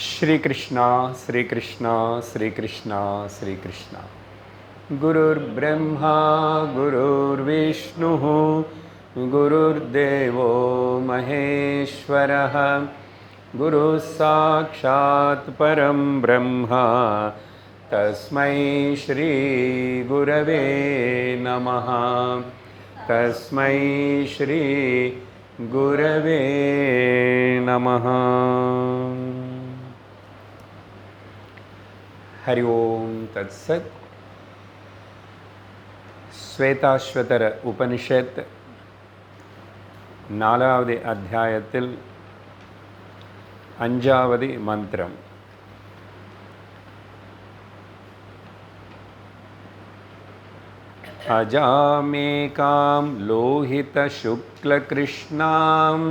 श्री कृष्णा श्री कृष्णा श्री कृष्णा श्री कृष्णा। गुरुर्ब्रह्मा गुरुर्विष्णुः गुरुर्देवो महेश्वरः गुरुः साक्षात् परं ब्रह्म तस्मै श्री गुरवे नमः। तस्मै श्री गुरवे नमः। हरि ओम तत्सत्। श्वेताश्वतर उपनिषत् नालावदि अध्यायत्तिल अंजावदि मंत्रम। अजामेकां लोहितशुक्लकृष्णां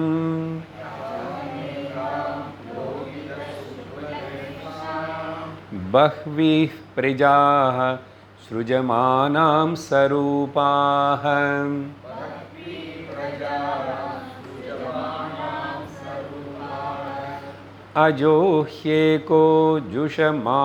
बह्वीः प्रजाः सृजमानां सरूपाः अजोह्येको जुषमाणेनुसेते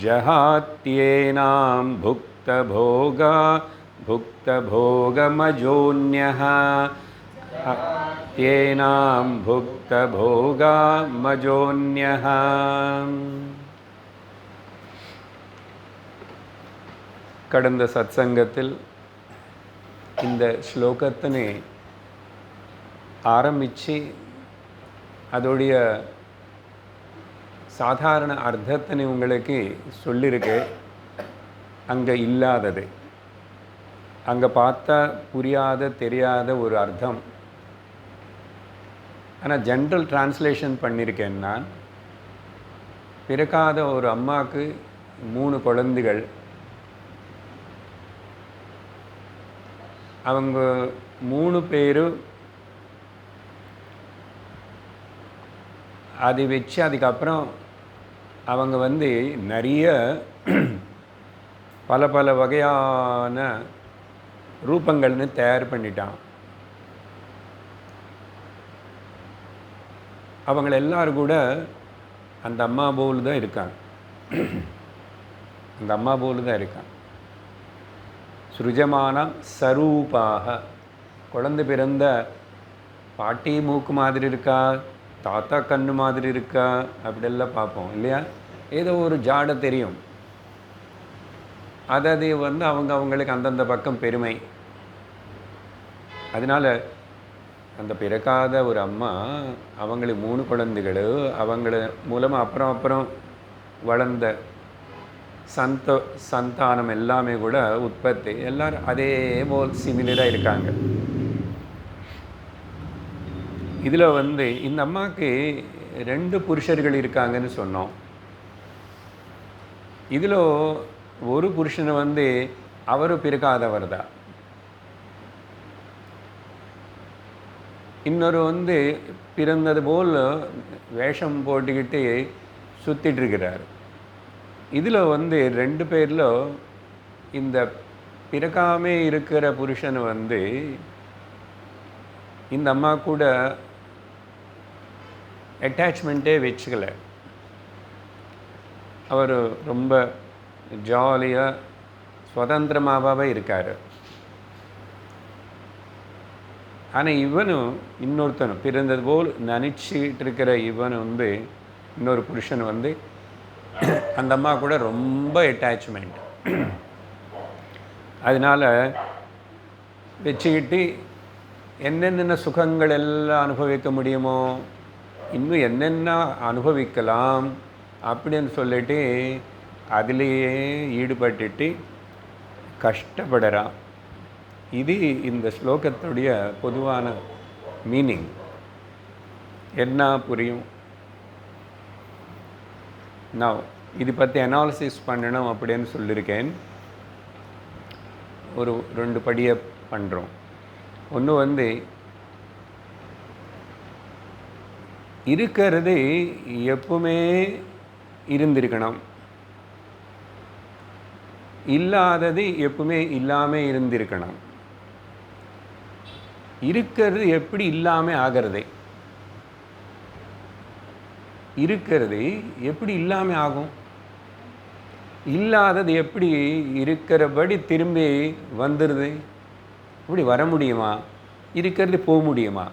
जहात्येनां भुक्तभोगमजोन्यः त्येनां भुक्तभोगमजोन्यः। கடந்த சத்சங்கத்தில் இந்த ஸ்லோகத்தினை ஆரம்பித்து அதோடைய சாதாரண அர்த்தத்தினை உங்களுக்கு சொல்லியிருக்கு. அங்கே இல்லாதது, அங்கே பார்த்தா புரியாத தெரியாத ஒரு அர்த்தம். ஆனால் ஜென்ரல் டிரான்ஸ்லேஷன் பண்ணியிருக்கேன் நான். பிறக்காத ஒரு அம்மாவுக்கு 3 குழந்தைகள். அவங்க 3 பேரும் அதை வச்சு அதுக்கப்புறம் அவங்க நிறைய பல பல வகையான ரூபங்கள்னு தயார் பண்ணிட்டான். அவங்க எல்லாரும் கூட அந்த அம்மா போல் தான் இருக்காங்க. அந்த அம்மா போல் தான் இருக்காங்க. சுருஜமான சரூபாக, குழந்தை பிறந்த பாட்டி மூக்கு மாதிரி இருக்கா, தாத்தா கண்ணு மாதிரி இருக்கா, அப்படியெல்லாம் பார்ப்போம் இல்லையா? ஏதோ ஒரு ஜாடை தெரியும். அது அவங்களுக்கு அந்தந்த பக்கம் பெருமை. அதனால் அந்த பிறக்காத ஒரு அம்மா அவங்களுக்கு 3 குழந்தைகள், அவங்கள மூலமாக அப்புறம் வளர்ந்த சந்தானம் எல்லாமே கூட உற்பத்தி எல்லோரும் அதே போல் சிமிலராக இருக்காங்க. இதில் இந்த அம்மாவுக்கு 2 புருஷர்கள் இருக்காங்கன்னு சொன்னோம். இதில் ஒரு புருஷனை அவர் பிறக்காதவர் தான். இன்னொரு பிறந்தது போல் வேஷம் போட்டுக்கிட்டு சுற்றிட்டுருக்கிறார். இதில் 2 பேரில் இந்த பிறக்காமே இருக்கிற புருஷன் இந்த அம்மா கூட அட்டாச்மெண்ட்டே வச்சுக்கல. அவர் ரொம்ப ஜாலியாக சுதந்திரமாகவே இருக்கார். ஆனால் இவனும் இன்னொருத்தனும் பிறந்தது போல் நினச்சிக்கிட்டு இருக்கிற இவன் இன்னொரு புருஷன் அந்த அம்மா கூட ரொம்ப அட்டாச்மெண்ட். அதனால் வச்சுக்கிட்டு என்னென்ன சுகங்கள் எல்லாம் அனுபவிக்க முடியுமோ, இன்னும் என்னென்ன அனுபவிக்கலாம் அப்படின்னு சொல்லிட்டு அதிலேயே ஈடுபட்டுட்டு கஷ்டப்படுறான். இது இந்த ஸ்லோகத்துடைய பொதுவான மீனிங். என்ன புரியும்? நான் இது பற்றி அனாலிசிஸ் பண்ணணும் அப்படின்னு சொல்லியிருக்கேன். ஒரு 2 படியை பண்ணுறோம். ஒன்று இருக்கிறது எப்பவுமே இருந்திருக்கணும். இல்லாதது எப்பவுமே இல்லாமல் இருந்திருக்கணும். இருக்கிறது எப்படி இல்லாமல் ஆகிறது? இருக்கிறது எப்படி இல்லாமல் ஆகும்? இல்லாதது எப்படி இருக்கிறபடி திரும்பி வந்துடுது? இப்படி வர முடியுமா? இருக்கிறது போக முடியுமா?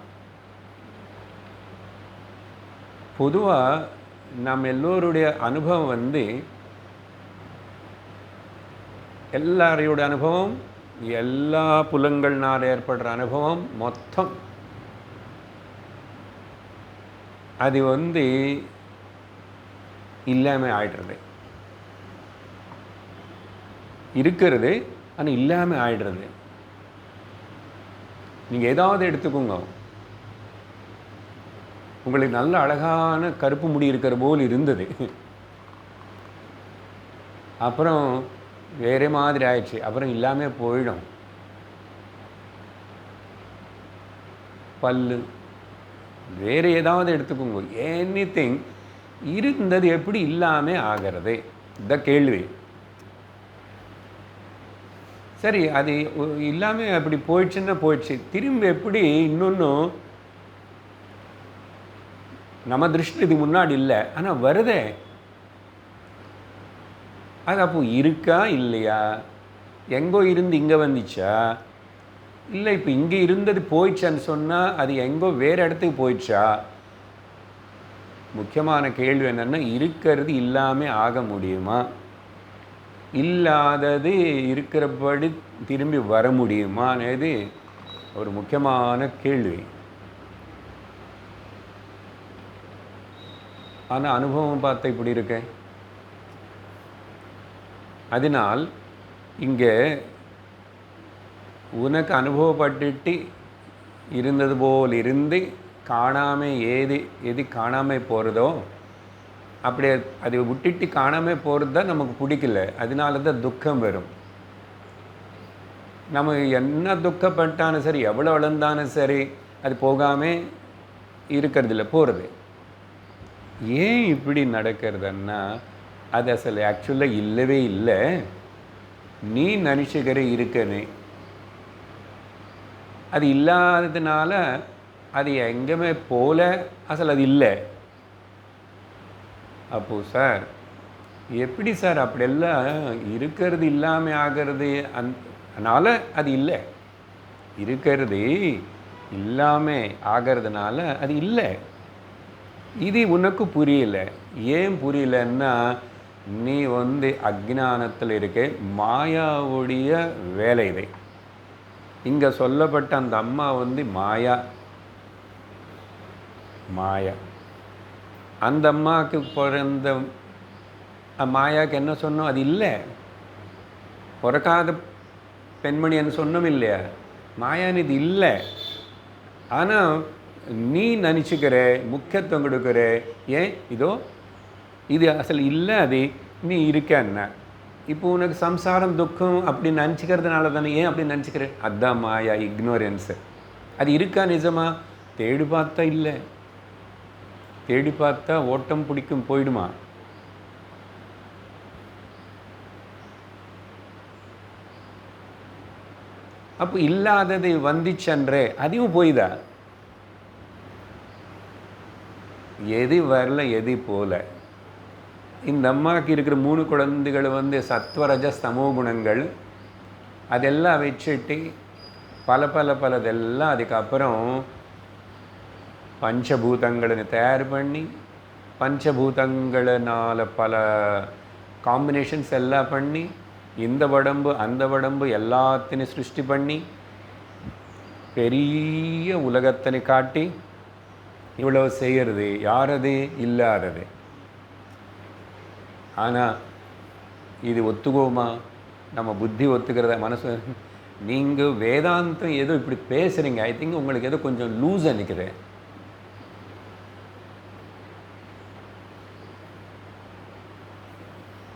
பொதுவாக நம்ம எல்லோருடைய அனுபவம் எல்லாரையோட அனுபவம், எல்லா புலங்கள்னால் ஏற்படுற அனுபவம் மொத்தம் அது இல்லாமல் ஆயிடுறது. இருக்கிறது ஆனால் இல்லாமல் ஆயிடுறது. நீங்கள் ஏதாவது எடுத்துக்கோங்க, உங்களுக்கு நல்ல அழகான கருப்பு முடி இருக்கிற போல் இருந்தது, அப்புறம் வேறு மாதிரி ஆயிடுச்சு, அப்புறம் இல்லாமல் போயிடும். பல்லு, வேறு ஏதாவது எடுத்துக்கோங்க, எனிதிங், இருந்தது எப்படி இல்லாமல் ஆகிறது? இந்த கேள்வி. சரி, அது இல்லாமல் அப்படி போயிடுச்சுன்னா போயிடுச்சு, திரும்ப எப்படி இன்னொன்றும் நம்ம திருஷ்டி இது முன்னாடி இல்லை, ஆனால் வருதே, அது அப்போ இருக்கா இல்லையா? எங்கோ இருந்து இங்கே வந்துச்சா? இல்லை இப்போ இங்கே இருந்தது போயிடுச்சான்னு சொன்னால் அது எங்கோ வேறு இடத்துக்கு போயிடுச்சா? முக்கியமான கேள்வி என்னென்னா, இருக்கிறது இல்லாமல் ஆக முடியுமா? இல்லாதது இருக்கிறபடி திரும்பி வர முடியுமானது ஒரு முக்கியமான கேள்வி. ஆனால் அனுபவம் பார்த்த இப்படி இருக்கு. அதனால் இங்கே உனக்கு அனுபவப்பட்டுட்டு இருந்தது போல் இருந்து காணாமல் எது காணாமல் போகிறதோ அப்படி அதை விட்டுட்டு காணாமல் போகிறது தான் நமக்கு பிடிக்கல. அதனால தான் துக்கம் வரும். நம்ம என்ன துக்கப்பட்டாலும் சரி, எவ்வளோ வளர்ந்தாலும் சரி, அது போகாமல் இருக்கிறதில்ல, போகிறது. ஏன் இப்படி நடக்கிறதுன்னா, அது அசல் ஆக்சுவலாக இல்லவே இல்லை. நீ நினச்சிக்கிற இருக்கனே, அது இல்லாததுனால அது எங்கேயுமே போல, அசல் அது இல்லை. அப்போது சார் எப்படி சார் அப்படியெல்லாம் இருக்கிறது இல்லாமல் ஆகிறது? அதனால் அது இல்லை. இருக்கிறது இல்லாமல் ஆகிறதுனால அது இல்லை. இது உனக்கு புரியல. ஏன் புரியலன்னா, நீ அஜ்ஞானத்தில் இருக்க, மாயாவுடைய வேலை இது. இங்கே சொல்லப்பட்ட அந்த அம்மா மாயா. அந்த அம்மாவுக்கு பிறந்த மாயாவுக்கு என்ன சொன்னோம்? அது இல்லை. பிறக்காத பெண்மணின்னு சொன்னோம் இல்லையா? மாயான்னு இது இல்லை. ஆனால் நீ நினச்சிக்கிற, முக்கியத்துவம் கொடுக்குற. ஏன் இதோ இது அசல் இல்லை, அது நீ இருக்கன்னா. இப்போ உனக்கு சம்சாரம் துக்கம் அப்படி நினச்சிக்கிறதுனால தானே. ஏன் அப்படி நினச்சிக்கிற? அதுதான் மாயா, இக்னோரன்ஸு. அது இருக்கா நிஜமா? தேடி பார்த்தா இல்லை. தேடி பார்த்தா ஓட்டம் பிடிக்கும் போயிடுமா? அப்போ இல்லாதது வந்துச்சன்றே, அதையும் போய்தா? எது வரல, எது போல. இந்த அம்மாவுக்கு இருக்கிற 3 குழந்தைகள் சத்வரஜ ஸ்தமோ குணங்கள். அதெல்லாம் வச்சுட்டு பலதெல்லாம் அதுக்கப்புறம் பஞ்சபூதங்களை தயார் பண்ணி, பஞ்சபூதங்களினால் பல காம்பினேஷன்ஸ் எல்லாம் பண்ணி, இந்த உடம்பு அந்த உடம்பு எல்லாத்தையும் சிருஷ்டி பண்ணி பெரிய உலகத்தினை காட்டி இவ்வளவு செய்கிறது யாரது? இல்லாதது. ஆனால் இது ஒத்துக்கோமா? நம்ம புத்தி ஒத்துக்கிறத? மனசு? நீங்கள் வேதாந்தம் ஏதோ இப்படி பேசுகிறீங்க, ஐ திங்க் உங்களுக்கு ஏதோ கொஞ்சம் லூஸ் நினைக்கிறேன்.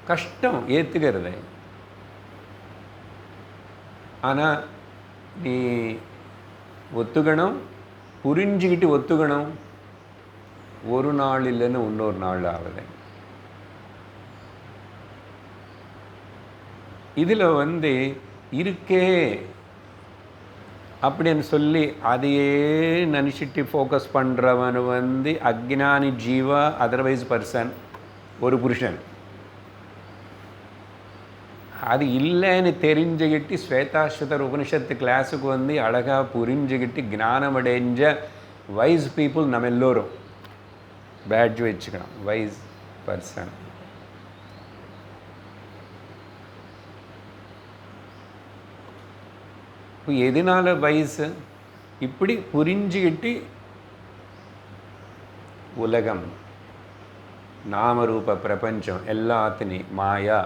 கஷ்டம் ஏற்றுக்கிறது. ஆனால் நீ ஒத்துக்கணும், புரிஞ்சுக்கிட்டு ஒத்துக்கணும். ஒரு நாள் இல்லைன்னு இன்னொரு நாள் ஆகுது. இதில் இருக்கே அப்படின்னு சொல்லி அதையே நினச்சிட்டு ஃபோக்கஸ் பண்ணுறவன் அக்ஞானி ஜீவா, அதர்வைஸ் பர்சன், ஒரு புருஷன். அது இல்லைன்னு தெரிஞ்சுக்கிட்டு ஸ்வேதாஸ்வதர் உபனிஷத்து கிளாஸுக்கு அழகாக புரிஞ்சுக்கிட்டு ஞானம் அடைஞ்ச வைஸ் பீப்புள் நம்ம எல்லோரும் பேட்ஜ் வச்சுக்கணும், வைஸ் பர்சன். இப்போ எதனால வயசு? இப்படி புரிஞ்சுக்கிட்டு உலகம், நாமரூப பிரபஞ்சம் எல்லாத்தினையும் மாயா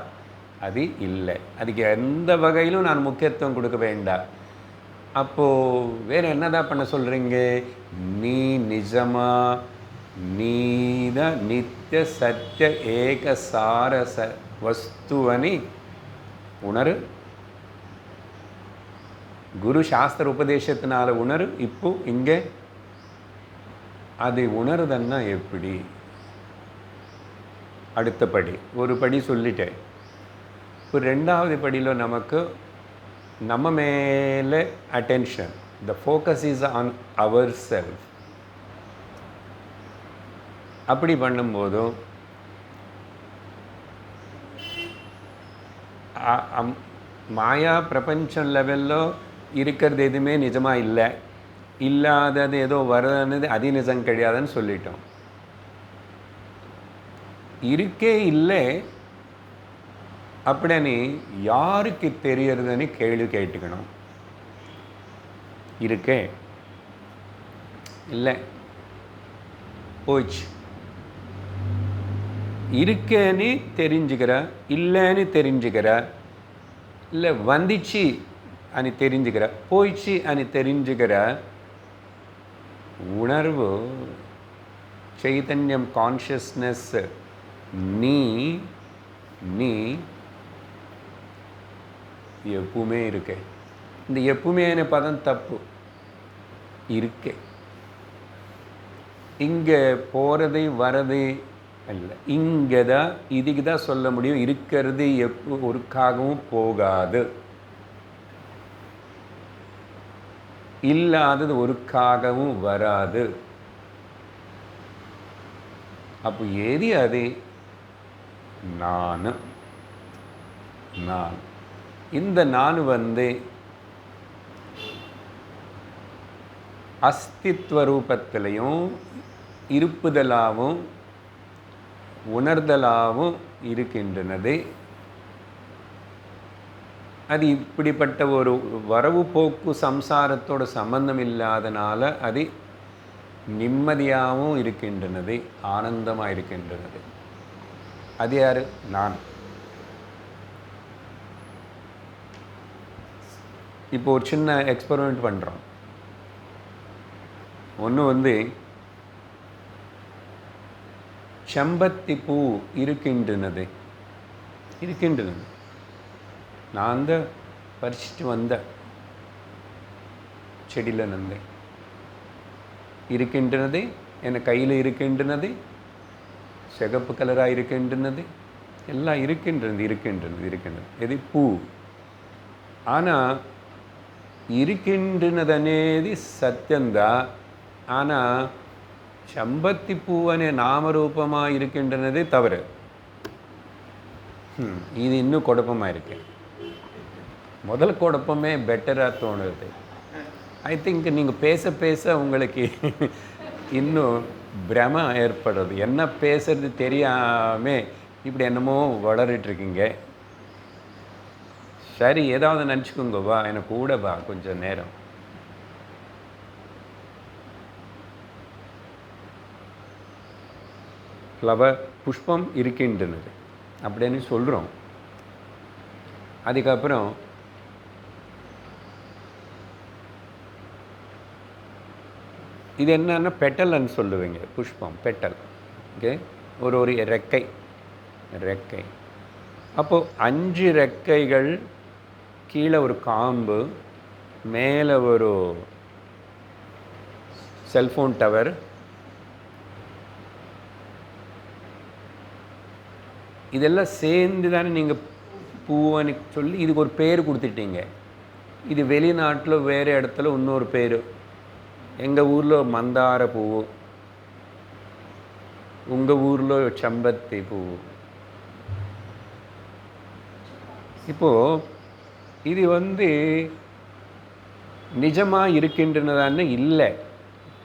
அது இல்லை, அதுக்கு எந்த வகையிலும் நான் முக்கியத்துவம் கொடுக்க வேண்டாம். அப்போது வேறு என்னதான் பண்ண சொல்கிறீங்க? நீ நிஜமா நீத நித்திய சத்திய ஏக சாரச வஸ்துவனி உணரு. குரு சாஸ்திர உபதேசத்தினால உணரு. இப்போ இங்கே அதை உணருதுன்னா எப்படி? அடுத்த படி, ஒரு படி சொல்லிட்டேன். இப்போ ரெண்டாவது படியில் நமக்கு நம்ம மேலே attention, the focus is on our self. அப்படி பண்ணும்போதும் மாயா பிரபஞ்சம் லெவலில் இருக்கிறது எதுவுமே நிஜமாக இல்லை, இல்லாதது ஏதோ வருதுன்னு அது நிஜம் கிடையாதுன்னு சொல்லிட்டோம். இருக்கே இல்லை அப்படின்னு யாருக்கு தெரியறதுன்னு கேள்வி கேட்டுக்கணும். இருக்கே இல்லை போச்சு, இருக்கேன்னு தெரிஞ்சுக்கிற, இல்லைன்னு தெரிஞ்சுக்கிற, இல்லை வந்துச்சு అని தெரிஞ்சுக்கிற, போயிடுச்சு అని தெரிஞ்சுக்கிற உணர்வு, చైతన్యం, கான்ஷியஸ்னஸ் நீ நீ எப்பவுமே இருக்க. இந்த எப்பவுமே பதம் தப்பு. இருக்கே, இங்கே போகிறது வரது இல்லை, இங்கே தான், இதுக்கு தான் சொல்ல முடியும். இருக்கிறது ஒருக்காகவும் போகாது, இல்லாதது ஒருக்காகவும் வராது. அப்போ ஏது அது? நான். நான் இந்த நான் அஸ்தித்வ ரூபத்திலையும் இருப்புதலாகவும் உணர்தலாகவும் இருக்கின்றனது. அது இப்படிப்பட்ட ஒரு வரவு போக்கு சம்சாரத்தோட சம்பந்தம் இல்லாதனால அது நிம்மதியாகவும் இருக்கின்றனது, ஆனந்தமாக இருக்கின்றனது. அது யார்? நான். இப்போ ஒரு சின்ன எக்ஸ்பெரிமெண்ட் பண்ணுறோம். ஒன்று செம்பத்தி பூ இருக்கின்றனது. நான் தான் பறிச்சுட்டு வந்த செடியில் நந்தேன். இருக்கின்றது, என் கையில் இருக்கின்றனது, சிகப்பு கலராக இருக்கின்றனது, எல்லாம் இருக்கின்றது. இது பூ. ஆனால் இருக்கின்றனது అనేది சத்தியம்தான். ஆனால் செம்பத்தி பூ அనే நாமரூபமாக இருக்கின்றனது தவறு. இது இன்னும் குழப்பமாக இருக்கு. முதல் குழப்பமே பெட்டராக தோணுது. ஐ திங்க் நீங்கள் பேச பேச உங்களுக்கு இன்னும் பிரம ஏற்படுறது. என்ன பேசுறது தெரியாமல் இப்படி என்னமோ வளரிட்டுருக்கீங்க. சரி, ஏதாவது நினச்சிக்கோங்க, வா எனக்கு கூட வா கொஞ்சம் நேரம். ஃப்ளவர், புஷ்பம் இருக்கின்றனது அப்படின்னு சொல்கிறோம். அதுக்கப்புறம் இது என்னன்னா பெட்டல்னு சொல்லுவீங்க. புஷ்பம் பெட்டல். ஓகே, ஒரு ரெக்கை. அப்போது 5 ரெக்கைகள், கீழே ஒரு காம்பு, மேலே ஒரு செல்ஃபோன் டவர், இதெல்லாம் சேர்ந்து தானே நீங்கள் பூவன்னு சொல்லி இதுக்கு ஒரு பேர் கொடுத்துட்டீங்க. இது வெளிநாட்டில் வேறு இடத்துல இன்னொரு பேர். எங்கள் ஊரில் மந்தார பூவு, உங்கள் ஊரில் செம்பருத்தி பூவு. இப்போது இது நிஜமாக இருக்கின்றனதான்னு இல்லை.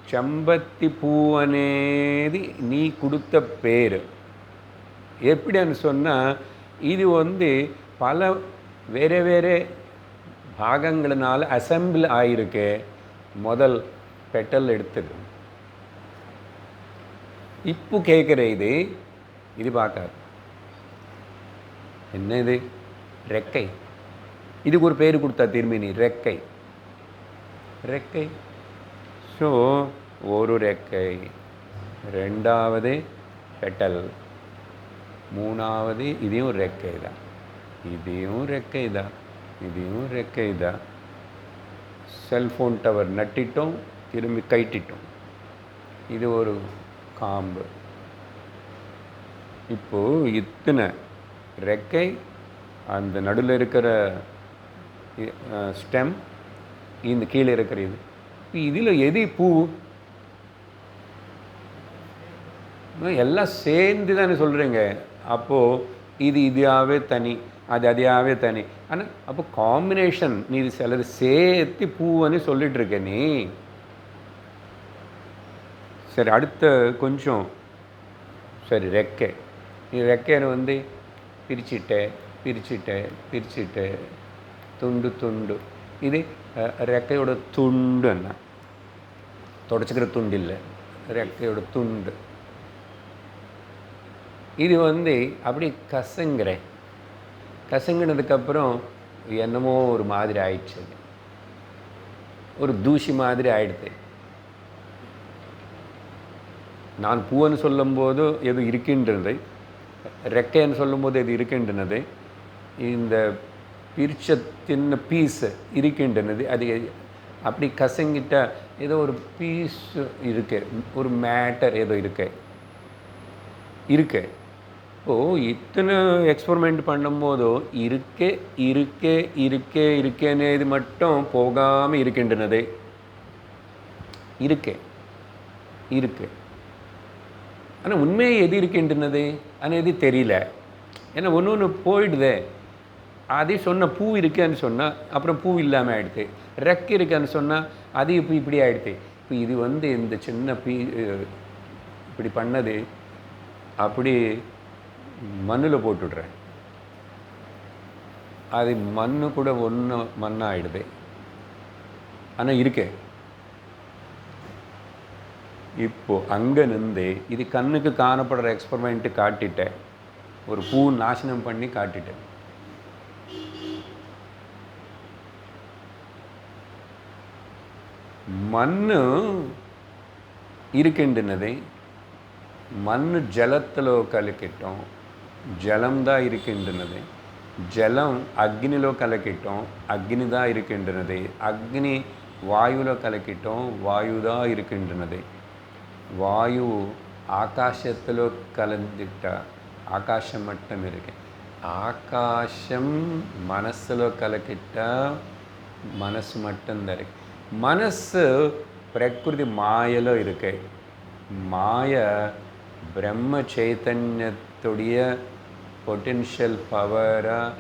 செம்பருத்தி பூ అనేది நீ கொடுத்த பேர். எப்படின்னு சொன்னால் இது பல வேறு வேறு பாகங்களினால் அசம்பிள் ஆகிருக்கு. முதல் பெட்டல் எடுத்தது இப்போ கேட்குற இது பார்க்காது. என்ன இது? ரெக்கை. இதுக்கு ஒரு பேர் கொடுத்தா திரும்பி நீ ரெக்கை. ரெக்கை. ஸோ ஒரு ரெக்கை, ரெண்டாவது பெட்டல், மூணாவது இதையும் ரெக்கை தான், இதையும் ரெக்கை தான், இதையும் ரெக்கை தான். செல்ஃபோன் டவர் நட்டிட்டோம், திரும்பி கைட்டிட்டோம். இது ஒரு காம்பு. இப்போது இத்தனை ரெக்கை, அந்த நடுவில் இருக்கிற ஸ்டெம், இந்த கீழே இருக்கிற இது. இதில் எது பூ? எல்லாம் சேர்ந்து தானே சொல்கிறீங்க. அப்போது இது இதாகவே தனி, அது அதையாகவே தனி. ஆனால் அப்போ காம்பினேஷன் நீ இது சிலது சேர்த்து பூன்னு சொல்லிகிட்ருக்க நீ. சரி, அடுத்த கொஞ்சம். சரி, ரெக்கை. நீ ரெக்கையை பிரிச்சுட்ட துண்டு துண்டு. இது ரெக்கையோட துண்டு. என்ன தொடச்சிக்கிற துண்டு இல்லை, ரெக்கையோட துண்டு. இது அப்படி கசங்கினதுக்கப்புறம் என்னமோ ஒரு மாதிரி ஆயிடுச்சு. ஒரு தூசி மாதிரி ஆயிடுது. நான் பூன்னு சொல்லும்போது எது இருக்கின்றது, ரெக்கைன்னு சொல்லும்போது எது இருக்கின்றனது, இந்த பிரிச்ச சின்ன பீஸ் இருக்கின்றனது. அது அப்படி கசங்கிட்ட ஏதோ ஒரு பீஸ் இருக்கு, ஒரு மேட்டர் ஏதோ இருக்கு. இத்தனை எக்ஸ்பெரிமெண்ட் பண்ணும்போதோ இருக்கேன்னு இது மட்டும் போகாமல் இருக்கின்றனது. இருக்கு. ஆனால் உண்மையை எது இருக்கின்றனது ஆனால் எது தெரியல. ஏன்னா ஒன்று போயிடுதே. அதே சொன்ன பூ இருக்குன்னு சொன்னால் அப்புறம் பூ இல்லாமல் ஆகிடுது. ரெக்கை இருக்குன்னு சொன்னால் அது இப்படி ஆகிடுது. இப்போ இது இந்த சின்ன இப்படி பண்ணது அப்படி மண்ணில் போட்டுடுறேன். அது மண்ணு கூட ஒன்று மண்ணாகிடுது. ஆனால் இருக்கே. இப்போது அங்கே நின்று இது கண்ணுக்கு காணப்படுற எக்ஸ்பெரிமெண்ட்டு காட்டிட்டேன். ஒரு பூ நாசனம் பண்ணி காட்டிட்டேன். மண்ணு இருக்கின்றனது. மண்ணு ஜலத்திலோ கலக்கிட்டோம், ஜலம்தான் இருக்கின்றனது. ஜலம் அக்னிలో కలకిட்டோம், అగ్ని தான் இருக்கின்றனது. அக்னி வாயுவில் கலக்கிட்டோம், வாயு தான் இருக்கின்றனது. வாயு ஆகாசத்தில் கலந்துட்டா ஆகாசம் மட்டும் இருக்கு. ஆகாசம் மனசில் கலக்கிட்டா மனசு மட்டும்தான் இருக்கு. மனசு பிரகிருதி மாயలో இருக்கு. மாய பிரம்ம சைத்தன்யத்துடைய பொட்டென்ஷியல் பவராக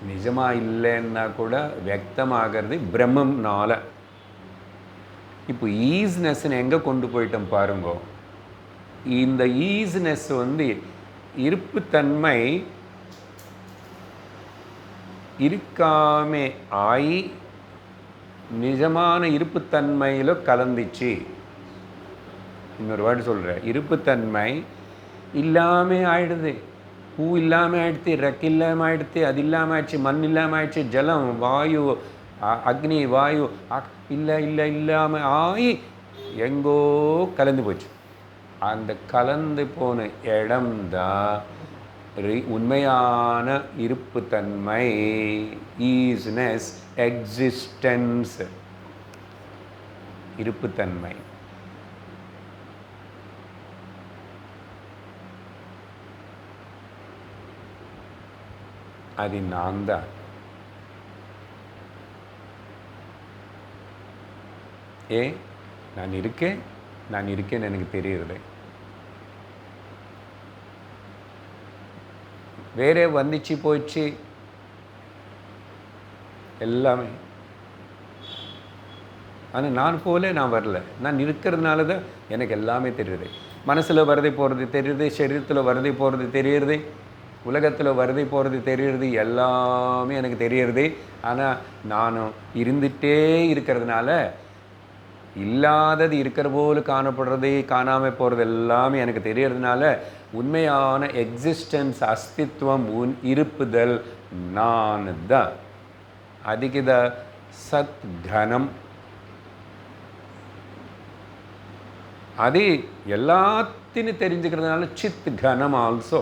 நிஜமாக இல்லைன்னா கூட வியக்தமாகிறது பிரம்மம்னால. இப்போ ஈஸ்னஸ்ன்னு எங்கே கொண்டு போயிட்டோம் பாருங்க. இந்த ஈஸ்னஸ் இருப்புத்தன்மை இருக்காமே ஆகி நிஜமான இருப்புத்தன்மையில் கலந்துச்சு. இன்னொரு வேர்டு சொல்கிறேன், இருப்புத்தன்மை இல்லாமல் ஆயிடுது. பூ இல்லாமல் ஆயிடுத்து, ரெக்கை இல்லாமல் ஆயிடுத்து, அது இல்லாமல் ஆயிடுச்சு, மண் இல்லாமல் ஆயிடுச்சு, ஜலம் வாயு அக்னி வாயு இல்லாமல் ஆகி எங்கோ கலந்து போச்சு. அந்த கலந்து போன இடம்தான் உண்மையான இருப்புத்தன்மை, ஈஸ்னஸ், எக்ஸிஸ்டன்ஸ், இருப்புத்தன்மை. அது நான் தான். நான் இருக்கேன்னு எனக்கு தெரியுது. வேற வந்துச்சு போயிடுச்சு எல்லாமே. ஆனால் நான் போல நான் வரல. நான் இருக்கிறதுனால தான் எனக்கு எல்லாமே தெரியுது. மனசில் வரதை போகிறது தெரியுது, சரீரத்தில் வரதை போகிறது தெரியுது, உலகத்தில் வரதை போகிறது தெரியுது, எல்லாமே எனக்கு தெரியுது. ஆனால் நானும் இருந்துகிட்டே இருக்கிறதுனால இல்லாதது இருக்கிற போல காணப்படுறது, காணாமல் போகிறது எல்லாமே எனக்கு தெரியறதுனால உண்மையான எக்ஸிஸ்டன்ஸ், அஸ்தித்வம், இருப்புதல் நான் தான். அதுக்கு தான் சத் கனம். அது எல்லாத்தையும் தெரிஞ்சுக்கிறதுனால சித் கனம் ஆல்சோ.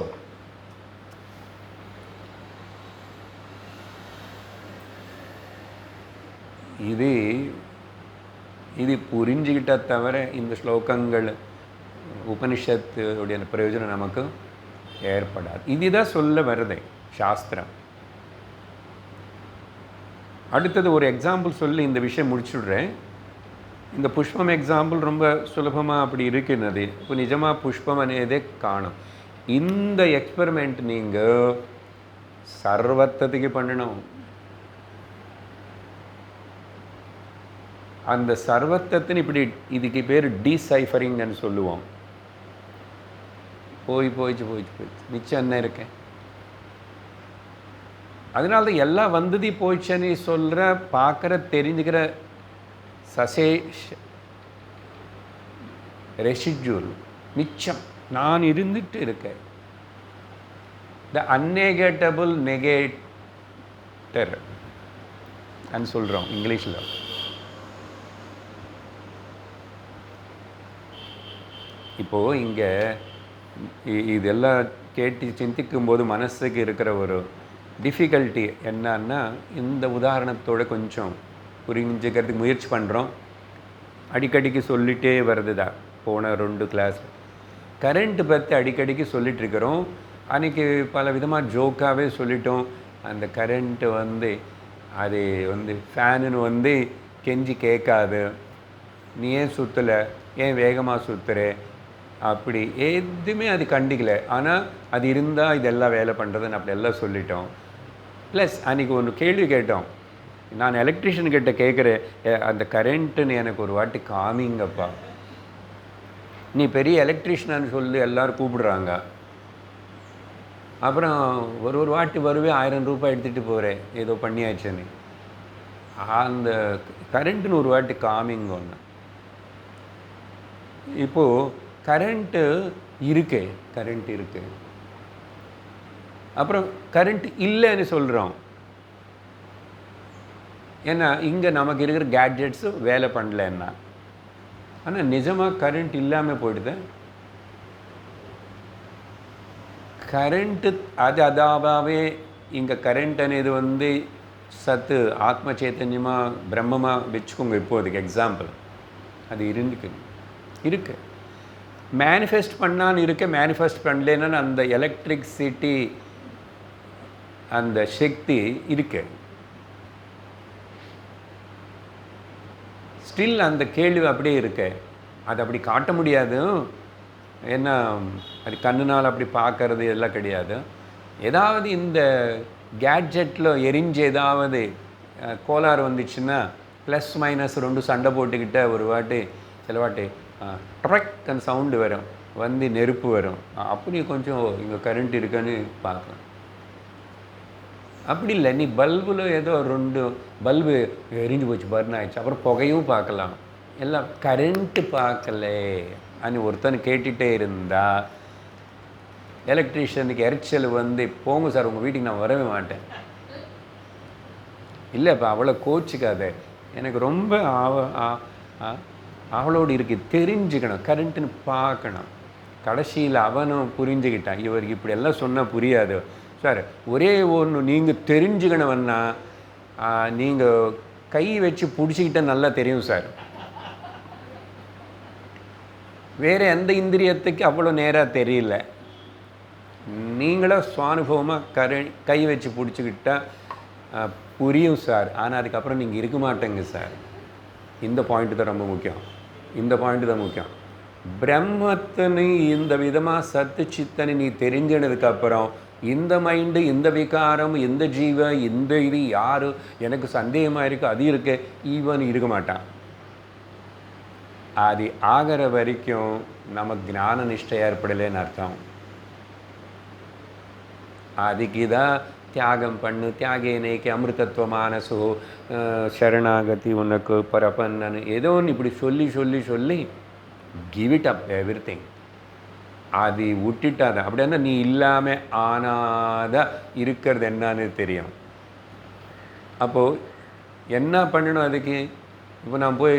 இது புரிஞ்சுக்கிட்ட தவிர இந்த ஸ்லோகங்கள் உபனிஷத்துடைய பிரயோஜனம் நமக்கு ஏற்படாது. இதுதான் சொல்ல வருது சாஸ்திரம். அடுத்தது ஒரு எக்ஸாம்பிள் சொல்லி இந்த விஷயம் முடிச்சுடுறேன். இந்த புஷ்பம் எக்ஸாம்பிள் ரொம்ப சுலபமாக அப்படி இருக்குன்னது. இப்போ நிஜமாக புஷ்பம் అనేదే காணும். இந்த எக்ஸ்பெரிமெண்ட் நீங்கள் சர்வத்தத்துக்கு பண்ணணும். அந்த சர்வத்தத்தின் இப்படி இதுக்கு பேர் டீசைஃபரிங்னு சொல்லுவோம். போயிடுச்சு மிச்சம் என்ன இருக்கேன். அதனால தான் எல்லாம் வந்தது போயிடுச்சுன்னு சொல்கிற, பார்க்குற, தெரிஞ்சுக்கிற ரெசிட்யூல் மிச்சம் நான் இருந்துட்டு இருக்கேன். த அன்னெகேட்டபிள் நெகேட்டர் அன்னு சொல்கிறோம் இங்கிலீஷில். இப்போது இங்கே இதெல்லாம் கேட்டு சிந்திக்கும்போது மனசுக்கு இருக்கிற ஒரு டிஃபிகல்ட்டி என்னன்னா, இந்த உதாரணத்தோடு கொஞ்சம் புரிஞ்சுக்கிறதுக்கு முயற்சி பண்ணுறோம். அடிக்கடிக்கு சொல்லிகிட்டே வருது தான். போன 2 கிளாஸ் கரண்ட்டு பற்றி அடிக்கடிக்கு சொல்லிகிட்ருக்கிறோம். அன்றைக்கி பல விதமாக ஜோக்காகவே சொல்லிட்டோம். அந்த கரண்ட்டு அது ஃபேனுன்னு கெஞ்சி கேட்காது. நீ ஏன் சுற்றலை, ஏன் வேகமாக சுற்றுற, அப்படி எதுவுமே அது கண்டிக்கலை. ஆனால் அது இருந்தால் இதெல்லாம் வேலை பண்ணுறதுன்னு அப்படி எல்லாம் சொல்லிட்டோம். ப்ளஸ் அன்றைக்கி ஒன்று கேள்வி கேட்டோம். நான் எலக்ட்ரிஷியன்கிட்ட கேட்குறேன், அந்த கரண்ட்டுன்னு எனக்கு ஒரு வாட்டி காமிங்கப்பா. நீ பெரிய எலக்ட்ரிஷியன்னு சொல்லி எல்லோரும் கூப்பிடுறாங்க. அப்புறம் ஒரு வாட்டி வருவே 1000 ரூபாய் எடுத்துகிட்டு போகிறேன் ஏதோ பண்ணியாச்சுன்னு. அந்த கரண்ட்டுன்னு ஒரு வாட்டி காமிங்க ஒன்று. இப்போது கரண்ட்டு இருக்கு. அப்புறம் கரண்ட் இல்லைன்னு சொல்கிறோம். ஏன்னா இங்கே நமக்கு இருக்கிற கேட்ஜெட்ஸு வேலை பண்ணலன்னா. ஆனால் நிஜமாக கரண்ட் இல்லாமல் போயிடுது. கரண்ட்டு அதாவே இங்கே கரண்ட் అనేది சத்து ஆத்ம சைத்தன்யமாக பிரம்மமாக வச்சுக்கோங்க. இப்போதைக்கு எக்ஸாம்பிள் அது இருக்கு. மேனிஃபெஸ்ட் பண்ணான்னு இருக்க, மேனிஃபெஸ்ட் பண்ணலன்னா அந்த எலக்ட்ரிசிட்டி, அந்த சக்தி இருக்கு. ஸ்டில் அந்த கேள்வி அப்படியே இருக்கு. அது அப்படி காட்ட முடியாது. ஏன்னா அது கண்ணுனால் அப்படி பார்க்கறது எல்லாம் கிடையாது. ஏதாவது இந்த கேட்ஜெட்டில் எரிஞ்சு ஏதாவது கோளாறு வந்துச்சுன்னா ப்ளஸ் மைனஸ் 2 சண்டை போட்டுக்கிட்ட ஒரு வாட்டி சில வாட்டி ட்ரக்னு சவுண்டு வரும், நெருப்பு வரும். அப்படி கொஞ்சம் இங்கே கரண்ட் இருக்குன்னு பார்க்கலாம். அப்படி இல்லை, நீ பல்பில் ஏதோ 2 பல்பு எரிஞ்சு போச்சு, பர்ன் ஆயிடுச்சு, அப்புறம் புகையும் பார்க்கலாம். எல்லாம் கரண்ட்டு பார்க்கல அன்னு ஒருத்தன் கேட்டுகிட்டே இருந்தால் எலக்ட்ரிஷியனுக்கு எரிச்சல் போங்க சார், உங்கள் வீட்டுக்கு நான் வரவே மாட்டேன். இல்லைப்பா அவ்வளோ கோச்சிக்காத, எனக்கு ரொம்ப அவளோடு இருக்குது, தெரிஞ்சுக்கணும், கரண்ட்டுன்னு பார்க்கணும். கடைசியில் அவனும் புரிஞ்சுக்கிட்டான், இவருக்கு இப்படி எல்லாம் சொன்னால் புரியாது சார். ஒரே ஒன்று நீங்கள் தெரிஞ்சுக்கணும்னா நீங்கள் கை வச்சு பிடிச்சிக்கிட்ட நல்லா தெரியும் சார். வேறு எந்த இந்திரியத்துக்கு அவ்வளோ நேராக தெரியல. நீங்களும் சுவானுபவமாக கை வச்சு பிடிச்சிக்கிட்டா புரியும் சார். ஆனால் அதுக்கப்புறம் நீங்கள் இருக்க மாட்டேங்க சார். இந்த பாயிண்ட்டு தான் ரொம்ப முக்கியம். இந்த பாயிண்ட்டு தான் முக்கியம். பிரம்மத்தினு இந்த விதமாக சத்து சித்தனை நீ தெரிஞ்சினதுக்கப்புறம் இந்த மைண்டு, இந்த விகாரம், இந்த ஜீவ, இந்த இது யார் எனக்கு சந்தேகமாக இருக்குது, அது இருக்கு, ஈவன் இருக்க மாட்டான். அது ஆகிற வரைக்கும் நமக்கு ஞான நிஷ்டை ஏற்படலைன்னு அர்த்தம். அதுக்கு தான் தியாகம் பண்ணு, தியாகேனேக்கு அமிர்தத்துவ மானசோ, சரணாகதி உனக்கு பரப்பன்னு ஏதோ ஒன்று இப்படி சொல்லி சொல்லி சொல்லி கிவ் இட் அப் எவ்ரிதிங். அது விட்டுட்டாத. அப்படின்னா நீ இல்லாமல் ஆனாத இருக்கிறது என்னன்னு தெரியும். அப்போது என்ன பண்ணணும் அதுக்கு? இப்போ நான் போய்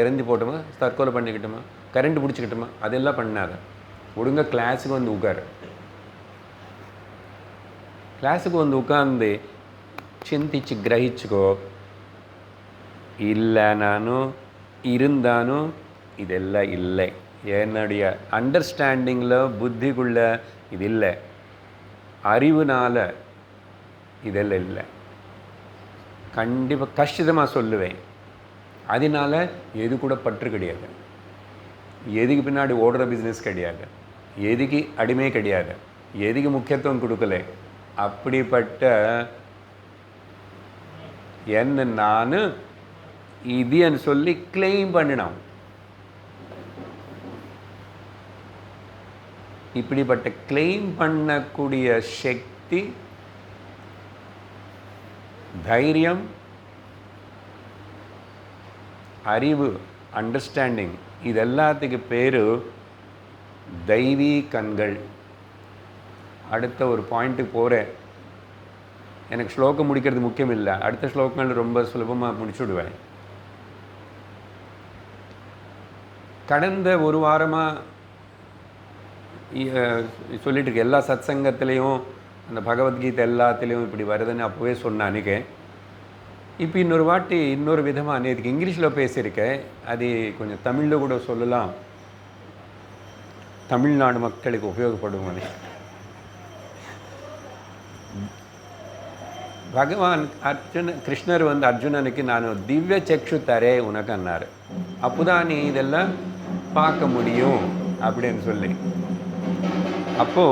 இறஞ்சி போட்டோமா, தற்கொலை பண்ணிக்கிட்டோமா, கரண்ட் பிடிச்சிக்கிட்டோமா, அதெல்லாம் பண்ணாத. ஒழுங்கா கிளாஸுக்கு வந்து உட்காரு. கிளாஸுக்கு வந்து உட்காந்து சிந்திச்சு கிரகிச்சுக்கோ, இல்லை நானும் இருந்தானும் இதெல்லாம் இல்லை, என்னுடைய அண்டர்ஸ்டாண்டிங்கில் புத்திக்குள்ள இது இல்லை, அறிவுனால் இதெல்லாம் இல்லை. கண்டிப்பாக கஷ்டமாக சொல்லுவேன். அதனால் எது கூட பற்று கிடையாது, எதுக்கு பின்னாடி ஓடுற பிஸ்னஸ் கிடையாது, எதுக்கு அடிமை கிடையாது, எதுக்கு முக்கியத்துவம் கொடுக்கல. அப்படிப்பட்ட என்ன நான் இதுன்னு சொல்லி கிளைம் பண்ணினோம். இப்படிப்பட்ட கிளைம் பண்ணக்கூடிய சக்தி, தைரியம், அறிவு, அண்டர்ஸ்டாண்டிங், இது எல்லாத்துக்கு பேர் தெய்வீ கண்கள். அடுத்த ஒரு பாயிண்ட்டுக்கு போகிறேன். எனக்கு ஸ்லோகம் முடிக்கிறது முக்கியம் இல்லை, அடுத்த ஸ்லோகங்கள் ரொம்ப சுலபமாக முடிச்சு விடுவேன். கடந்த ஒரு வாரமாக சொல்லிட்டு இருக்கு, எல்லா சத் சங்கத்துலேயும் அந்த பகவத்கீதை எல்லாத்துலேயும் இப்படி வருதுன்னு அப்போவே சொன்னானுக்கு. இப்போ இன்னொரு வாட்டி இன்னொரு விதமாக நேற்றுக்கு இங்கிலீஷில் பேசியிருக்கேன், அது கொஞ்சம் தமிழில் கூட சொல்லலாம், தமிழ்நாடு மக்களுக்கு உபயோகப்படுவோம். பகவான் கிருஷ்ணர் வந்து அர்ஜுனனுக்கு நான் திவ்ய சக்ஷு தரே உனக்கு அன்னார், அப்போதான் நீ இதெல்லாம் பார்க்க முடியும் அப்படின்னு சொல்லி. அப்போ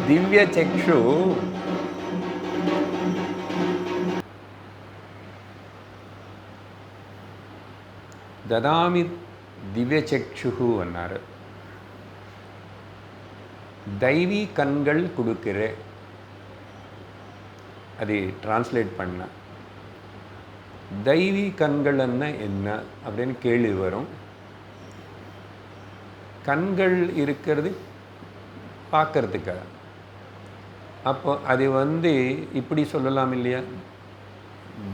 திவ்ய சக்ஷு ததாமி திவ்ய சக்ஷு அன்னார். தெய்வீ கண்கள் கொடுக்கிற, அது டிரான்ஸ்லேட் பண்ண தெய்வீ கண்கள்னா என்ன அப்படின்னு கேள்வி வரும். கண்கள் இருக்கிறது பார்க்கறதுக்காக. அப்போ அது வந்து இப்படி சொல்லலாம் இல்லையா,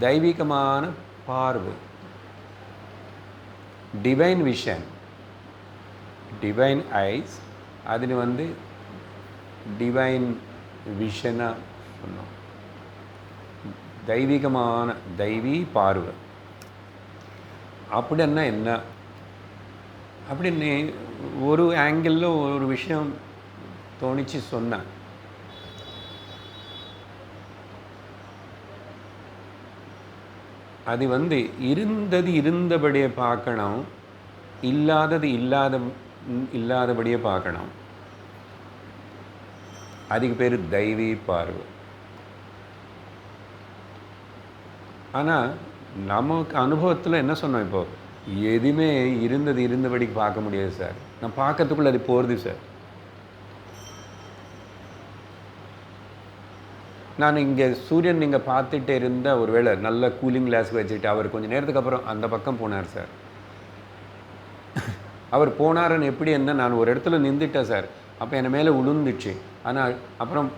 தெய்வீகமான பார்வை, டிவைன் விஷன், டிவைன் ஐஸ், அதில் வந்து டிவைன் விஷனாக சொன்னோம். தெய்வீகமான தெய்வீ பார்வை அப்படின்னா என்ன அப்படின்னு ஒரு ஆங்கிளில் ஒரு விஷயம் தோணிச்சு சொன்னேன். அது வந்து இருந்தது இருந்தபடியே பார்க்கணும், இல்லாதது இல்லாதபடியே பார்க்கணும். அதுக்கு பேர் தெய்வீ பார்வை. ஆனால் நமக்கு அனுபவத்தில் என்ன சொன்னோம், இப்போது எதுவுமே இருந்தது இருந்தபடிக்கு பார்க்க முடியாது சார், நான் பார்க்கறதுக்குள்ளே அது போகிறது சார். நான் இங்கே சூரியன் நீங்கள் பார்த்துட்டே இருந்தால் ஒரு வேளை நல்ல கூலிங் கிளாஸுக்கு வச்சுக்கிட்டு அவர் கொஞ்சம் நேரத்துக்கு அப்புறம் அந்த பக்கம் போனார் சார். அவர் போனாருன்னு எப்படி என்ன, நான் ஒரு இடத்துல நின்றுட்டேன் சார், அப்போ என்னை மேலே விழுந்துச்சு. ஆனால் அப்புறம்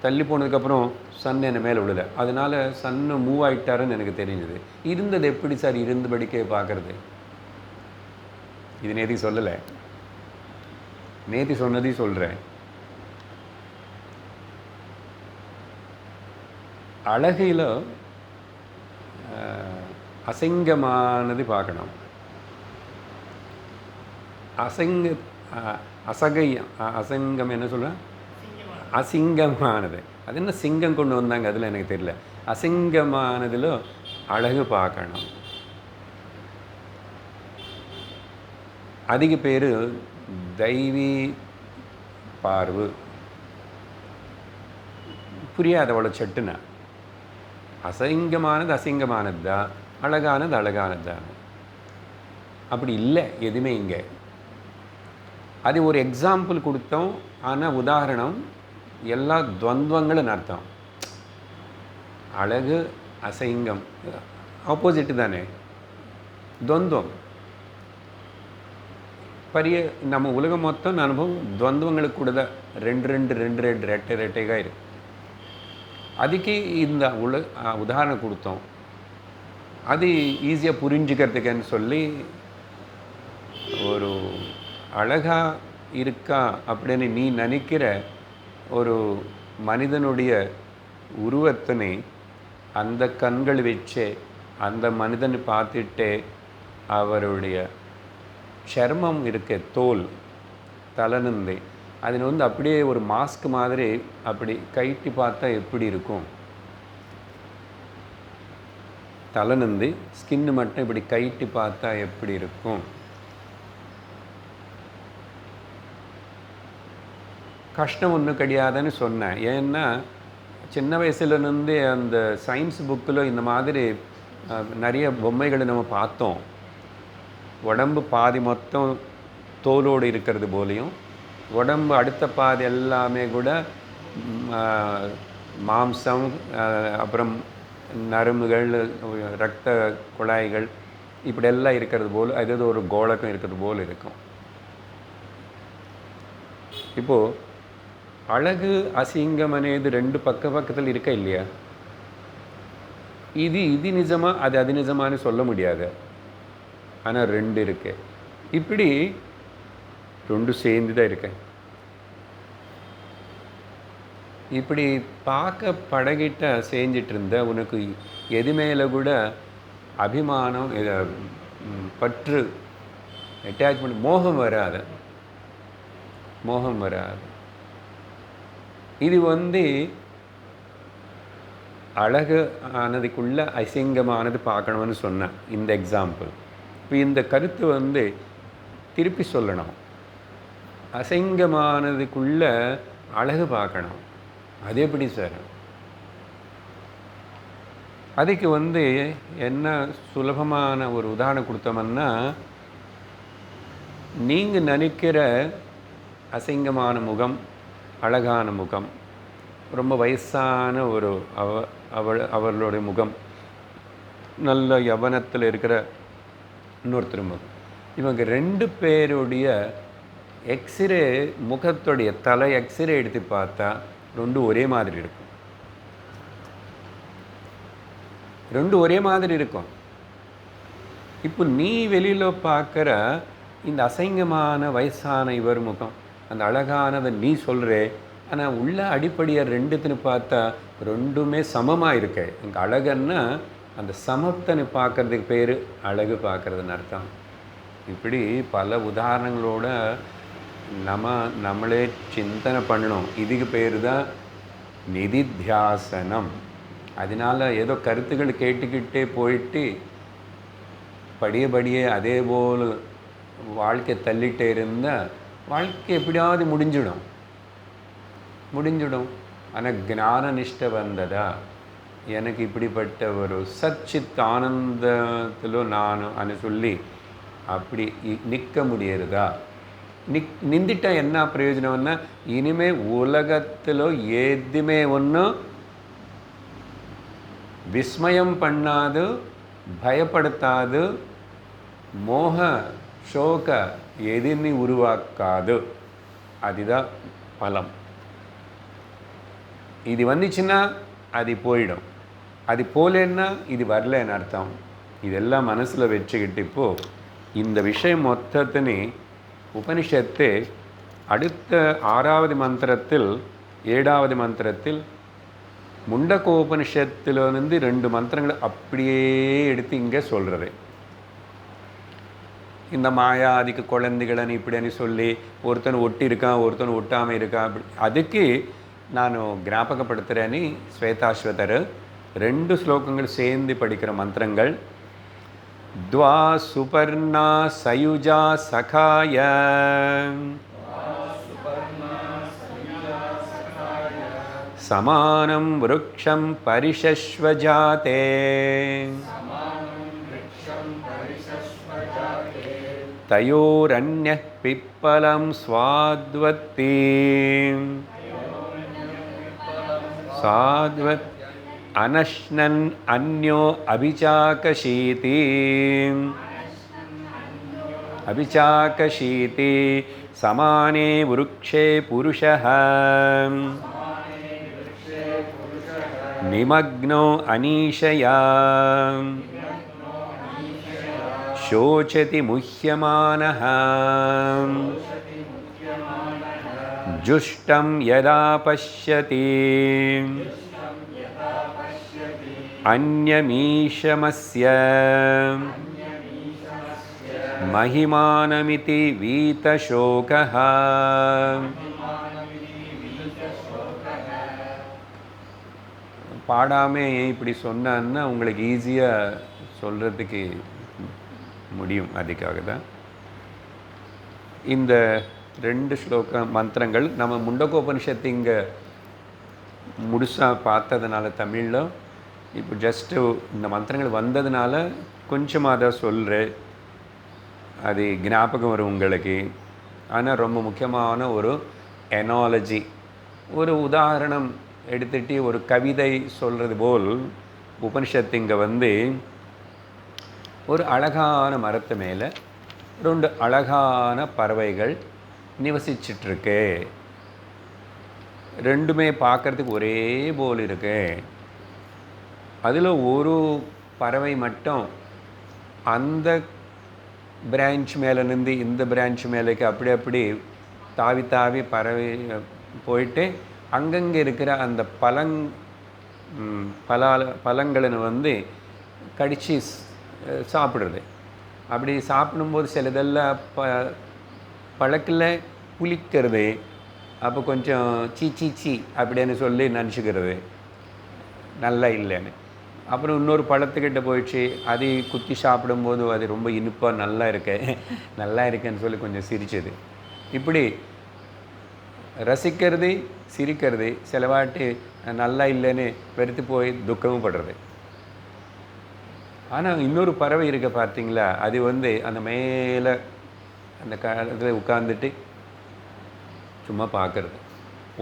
தள்ளி போனதுக்கப்புறம் சன் என்னை மேலே விழுல, அதனால் சன்னு மூவ் ஆகிட்டாருன்னு எனக்கு தெரிஞ்சுது. இருந்தது எப்படி சார் இருந்தபடிக்கே பார்க்குறது? இது நேத்தி சொல்லலை, நேத்தி சொன்னதையும் சொல்கிறேன். அழகையில் அசிங்கமானது பார்க்கணும், அசங்க அசகை அசங்கம் என்ன சொல்ல, அசிங்கமானது. அது என்ன சிங்கம் கொண்டு வந்தாங்க அதில் எனக்கு தெரியல. அசிங்கமானதில் அழகு பார்க்கணும். அதிக பேர் தெய்வீ பார்வு புரியாது அவ்வளோ சட்டுனா. அசிங்கமானது அசிங்கமானது தான், அழகானது அழகானது தான். அப்படி இல்லை எதுவுமே இங்கே. அது ஒரு எக்ஸாம்பிள் கொடுத்தோம். ஆனால் உதாரணம் எல்லா துவந்தங்களும் அர்த்தம். அழகு அசிங்கம் ஆப்போசிட்டு தானே, துவந்தம். பெரிய நம்ம உலகம் மொத்தம் அனுபவம் துவந்தங்களுக்கு கூட தான். ரெண்டு ரெட்டைగా இருக்கு. அதுக்கு இந்த உதாரணம் கொடுத்தோம். அது ஈஸியாக புரிஞ்சுக்கிறதுக்குன்னு சொல்லி ஒரு அழகாக இருக்கா அப்படின்னு நீ நினைக்கிற ஒரு மனிதனுடைய உருவத்தினை அந்த கண்கள் வச்சு அந்த மனிதனை பார்த்துட்டே அவருடைய சர்மம் இருக்க தோல் தலைநந்தி அதில் வந்து அப்படியே ஒரு மாஸ்க் மாதிரி அப்படி கைட்டி பார்த்தா எப்படி இருக்கும், தலைநந்தி ஸ்கின்னு மட்டும் இப்படி கைட்டி பார்த்தா எப்படி இருக்கும். கஷ்டம் ஒன்றும் கிடையாதுன்னு சொன்னேன். ஏன்னா சின்ன வயசுலேருந்து அந்த சயின்ஸ் புக்கில் இந்த மாதிரி நிறைய பொம்மைகளை நம்ம பார்த்தோம். உடம்பு பாதி மொத்தம் தோலோடு இருக்கிறது போலையும், உடம்பு அடுத்த பாதி எல்லாமே கூட மாம்சம், அப்புறம் நரம்புகள், இரத்த குழாய்கள் இப்படியெல்லாம் இருக்கிறது போல், அது ஒரு கோளக்கம் இருக்கிறது போல் இருக்கும். இப்போது அழகு அசிங்கம் అనేది ரெண்டு பக்கத்தில் இருக்க இல்லையா? இது நிஜமா அது நிஜமானு சொல்ல முடியாது. ஆனால் ரெண்டு இருக்கு. இப்படி ரெண்டு சேர்ந்து தான் இருக்கு. இப்படி பார்க்க பழகிட்ட செஞ்சிட்டு இருந்த உனக்கு எது மேலே கூட அபிமானம், பற்று, அட்டாச்மெண்ட், மோகம் வராது. இது வந்து அழகு ஆனதுக்குள்ள அசிங்கமானது பார்க்கணும்னு சொன்னேன் இந்த எக்ஸாம்பிள். இப்போ இந்த கருத்து வந்து திருப்பி சொல்லணும். அசிங்கமானதுக்குள்ள அழகு பார்க்கணும். அது எப்படி சார்? அதுக்கு வந்து என்ன சுலபமான ஒரு உதாரணம் கொடுத்தோம்னா, நீங்கள் நினைக்கிற அசிங்கமான முகம், அழகான முகம், ரொம்ப வயசான ஒரு அவர்களுடைய முகம், நல்ல யவனத்தில் இருக்கிற இன்னொருத்தர் முகம், இவங்க ரெண்டு பேருடைய எக்ஸ்ரே, முகத்துடைய தலை எக்ஸ்ரே எடுத்து பார்த்தா ரெண்டும் ஒரே மாதிரி இருக்கும். ரெண்டும் ஒரே மாதிரி இருக்கும். இப்போ நீ வெளியில் பார்க்குற இந்த அசிங்கமான வயசான இவர் முகம், அந்த அழகானதை நீ சொல்கிறே, ஆனால் உள்ள அடிப்படையாக ரெண்டுத்துன்னு பார்த்தா ரெண்டுமே சமமாக இருக்கு. இங்கே அழகுன்னா அந்த சமத்தனை பார்க்குறதுக்கு பேர் அழகு பார்க்குறதுன்னு அர்த்தம். இப்படி பல உதாரணங்களோட நம்மளே சிந்தனை பண்ணணும். இதுக்கு பேர் தான் நிதித்தியாசனம். அதனால் ஏதோ கருத்துக்கள் கேட்டுக்கிட்டே போயிட்டு படியே அதே போல் வாழ்க்கை தள்ளிகிட்டே இருந்தால் வாழ்க்கை எப்படியாவது முடிஞ்சிடும். ஆனால் ஞான நிஷ்டை வந்ததா, எனக்கு இப்படிப்பட்ட ஒரு சச்சித் ஆனந்தத்தில் நான் சொல்லி அப்படி நிற்க முடியறதா? நிந்திட்டா என்ன பிரயோஜனம்னா, இனிமே உலகத்தில் எதுவுமே ஒன்றும் விஸ்மயம் பண்ணாது, பயப்படுத்தாது, மோக சோக எதிர்னி உருவாக்காது. அதுதான் பலம். இது வந்துச்சுன்னா அது போயிடும், அது போலேன்னா இது வரலன்னு அர்த்தம். இதெல்லாம் மனசில் வச்சுக்கிட்டு இப்போது இந்த விஷயம் மொத்தத்தினே உபனிஷத்து அடுத்த 6வது மந்திரத்தில் 7வது மந்திரத்தில் முண்டகோபனிஷத்திலிருந்து 2 மந்திரங்களை அப்படியே எடுத்து இங்கே சொல்கிறது. இந்த மாயாதிக்கு குழந்தைகளன்னு இப்படின்னு சொல்லி ஒருத்தன் ஒட்டி இருக்கான், ஒருத்தன் ஒட்டாமல் இருக்கான். அப்படி அதுக்கு நான் ஞாபகப்படுத்துகிறேன்னு ஸ்வேதாஸ்வதர் 2 ஸ்லோகங்கள் சேர்ந்து படிக்கிற மந்திரங்கள். துவா சுபர்ணா சயுஜா சகாய சமானம் விருக்ஷம் பரிஷஸ்வஜாதே தயோரன்யः பிப்பலம் ஸ்வாத்வத்தி சாத்வத் அனஷ்ணன் அந்யோ அபிசாகஷீதி சமானே விருக்ஷே புருஷः நிமக்னோ அனீஷயா शोचति मुह्यमानः जुष्टं यदा पश्यति अन्यमीशमस्य महिमानमिति वीतशोकः. பாடாமே இப்படி சொன்னான்னா உங்களுக்கு ஈஸியாக சொல்கிறதுக்கு முடியும். அதுக்காக தான் இந்த 2 ஸ்லோக மந்திரங்கள் நம்ம முண்டகோபனிஷத்து இங்கே முழுசாக பார்த்ததுனால தமிழில் இப்போ ஜஸ்ட்டு இந்த மந்திரங்கள் வந்ததுனால கொஞ்சமாக அதை சொல்கிறேன். அது ஞாபகம் வரும் உங்களுக்கு. ஆனால் ரொம்ப முக்கியமான ஒரு எனாலஜி, ஒரு உதாரணம் எடுத்துகிட்டு ஒரு கவிதை சொல்கிறது போல் உபனிஷத்து இங்கே வந்து ஒரு அழகான மரத்து மேலே 2 அழகான பறவைகள் நிவசிச்சிட்ருக்கு. ரெண்டுமே பார்க்குறதுக்கு ஒரே போல் இருக்கு. அதில் ஒரு பறவை மட்டும் அந்த பிரான்ச் மேலே நின்று இந்த பிரான்ச் மேலேக்கு அப்படி தாவி தாவி பறவை போயிட்டு அங்கங்கே இருக்கிற அந்த பழங்களை வந்து கடித்து சாப்பிட்றது. அப்படி சாப்பிடும்போது சிலதெல்லாம் பழக்கில் புளிக்கிறது. அப்போ கொஞ்சம் சீ அப்படின்னு சொல்லி நினச்சிக்கிறது நல்லா இல்லைன்னு. அப்புறம் இன்னொரு பழத்துக்கிட்ட போயிடுச்சு, அது குத்தி சாப்பிடும்போது அது ரொம்ப இனிப்பாக நல்லா இருக்கேன்னு சொல்லி கொஞ்சம் சிரிச்சது. இப்படி ரசிக்கிறது சிரிக்கிறது, சிலவாட்டி நல்லா இல்லைன்னு வெறுத்து போய் துக்கமும் படுறது. ஆனால் இன்னொரு பறவை இருக்க பார்த்தீங்களா, அது வந்து அந்த மேலே அந்த காலத்தில் உட்காந்துட்டு சும்மா பார்க்குறது,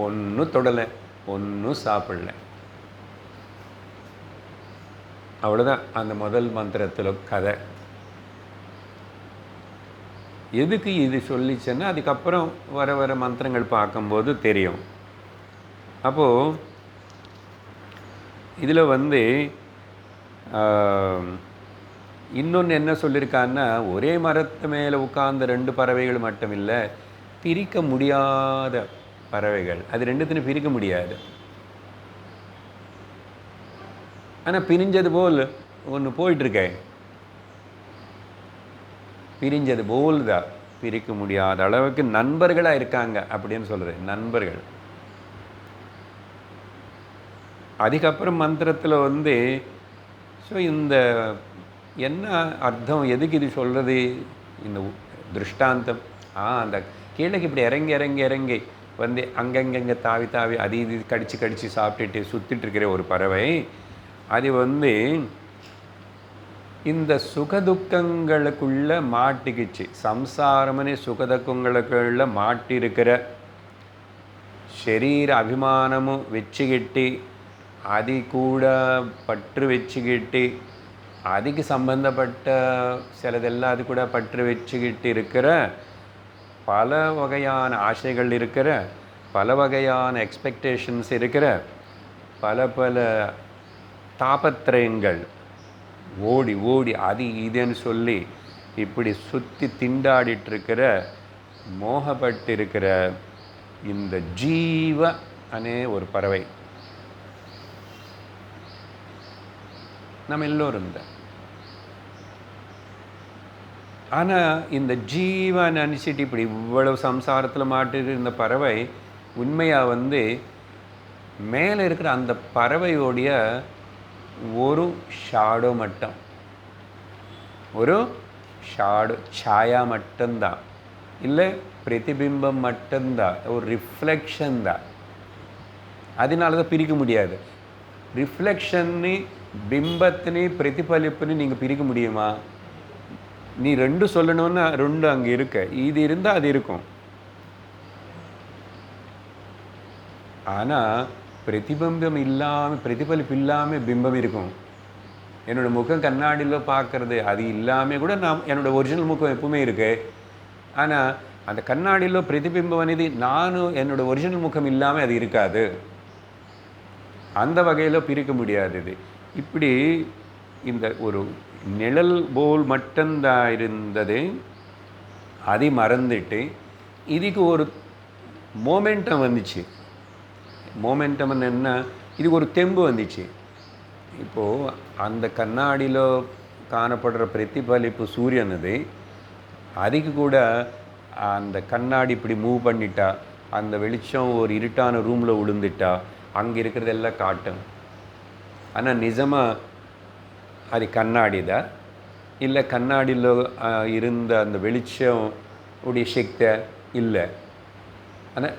ஒன்றும் தொடலை, ஒன்றும் சாப்பிடல. அவ்வளோதான் அந்த முதல் மந்திரத்தில் கதை. எதுக்கு இது சொல்லிச்சேன்னா அதுக்கப்புறம் வர மந்திரங்கள் பார்க்கும்போது தெரியும். அப்போது இதில் வந்து இன்னொன்று என்ன சொல்லியிருக்கான்னா, ஒரே மரத்து மேலே உட்கார்ந்த 2 பறவைகள் மட்டும் இல்லை, பிரிக்க முடியாத பறவைகள். அது ரெண்டுத்தையும் பிரிக்க முடியாது. ஆனால் பிரிஞ்சது போல் ஒன்று போயிட்டுருக்கேன், பிரிஞ்சது போல் தான், பிரிக்க முடியாத அளவுக்கு நண்பர்களாக இருக்காங்க அப்படின்னு சொல்கிறேன். நண்பர்கள். அதுக்கப்புறம் மந்திரத்தில் வந்து ஸோ இந்த என்ன அர்த்தம், எதுக்கு இது சொல்கிறது, இந்த திருஷ்டாந்தம் அந்த கீழேக்கு இப்படி இறங்கி வந்து அங்கங்கே தாவி அது இது கடிச்சு சாப்பிட்டுட்டு சுற்றிட்டு இருக்கிற ஒரு பறவை, அது வந்து இந்த சுகதுக்கங்களுக்குள்ளே மாட்டிக்கிச்சு. சம்சாரமனே சுகதுக்கங்களுக்குள்ளே மாட்டிருக்கிற சரீர அபிமானமும் வச்சுக்கிட்டு, அது கூட பற்று வச்சுக்கிட்டு, அதுக்கு சம்பந்தப்பட்ட சிலதெல்லாம் அது கூட பற்று வச்சுக்கிட்டு இருக்கிற பல வகையான ஆசைகள் இருக்கிற, பல வகையான எக்ஸ்பெக்டேஷன்ஸ் இருக்கிற, பல தாபத்திரயங்கள் ஓடி அது இதுன்னு சொல்லி இப்படி சுற்றி திண்டாடிட்டுருக்கிற, மோகப்பட்டு இருக்கிற இந்த ஜீவ அனே ஒரு பறவை நம்ம எல்லோரும் தான். ஆனால் இந்த ஜீவன் நினச்சிட்டு இப்படி இவ்வளவு சம்சாரத்தில் மாட்டிட்டு இருந்த பறவை உண்மையாக வந்து மேலே இருக்கிற அந்த பறவையோடைய ஒரு ஷாடோ மட்டும், ஒரு ஷாடோ ಛಾಯಾ மட்டும்தான், இல்லை பிரதிபிம்பம் மட்டும்தான், ஒரு ரிஃப்ளெக்ஷன் தான். அதனால தான் பிரிக்க முடியாது. ரிஃப்ளெக்ஷன்னு பிம்பத்தினு பிரதிபலிப்புன்னு நீங்கள் பிரிக்க முடியுமா? நீ ரெண்டு சொல்லணும்னா ரெண்டு அங்கே இருக்க, இது இருந்தால் அது இருக்கும். ஆனால் பிரதிபிம்பம் இல்லாமல், பிரதிபலிப்பு இல்லாமல் பிம்பம் இருக்கும். என்னோடய முகம் கண்ணாடியில் பார்க்குறது அது இல்லாமல் கூட என்னோடய ஒரிஜினல் முகம் எப்பவுமே இருக்கு. ஆனால் அந்த கண்ணாடியில் பிரதிபிம்பம் అనేది நானும் என்னோடய ஒரிஜினல் முகம் இல்லாமல் அது இருக்காது. அந்த வகையில் பிரிக்க முடியாது. இது இப்படி இந்த ஒரு நிழல் போல் மட்டும்தான் இருந்தது, அதை மறந்துட்டு இதுக்கு ஒரு மோமெண்டம் வந்துச்சு. மோமெண்டம் என்ன, இதுக்கு ஒரு தெம்பு வந்துச்சு. இப்போது அந்த கண்ணாடியில் காணப்படுற பிரதிபலிப்பு சூரியனது, அதுக்கு கூட அந்த கண்ணாடி இப்படி மூவ் பண்ணிட்டா, அந்த வெளிச்சம் ஒரு இருட்டான ரூமில் விழுந்துட்டா அங்கே இருக்கிறதெல்லாம் காட்டும். ஆனால் நிஜமாக அது கண்ணாடி தான், இல்லை கண்ணாடியில் இருந்த அந்த வெளிச்சம் உடைய சக்தி இல்லை. ஆனால்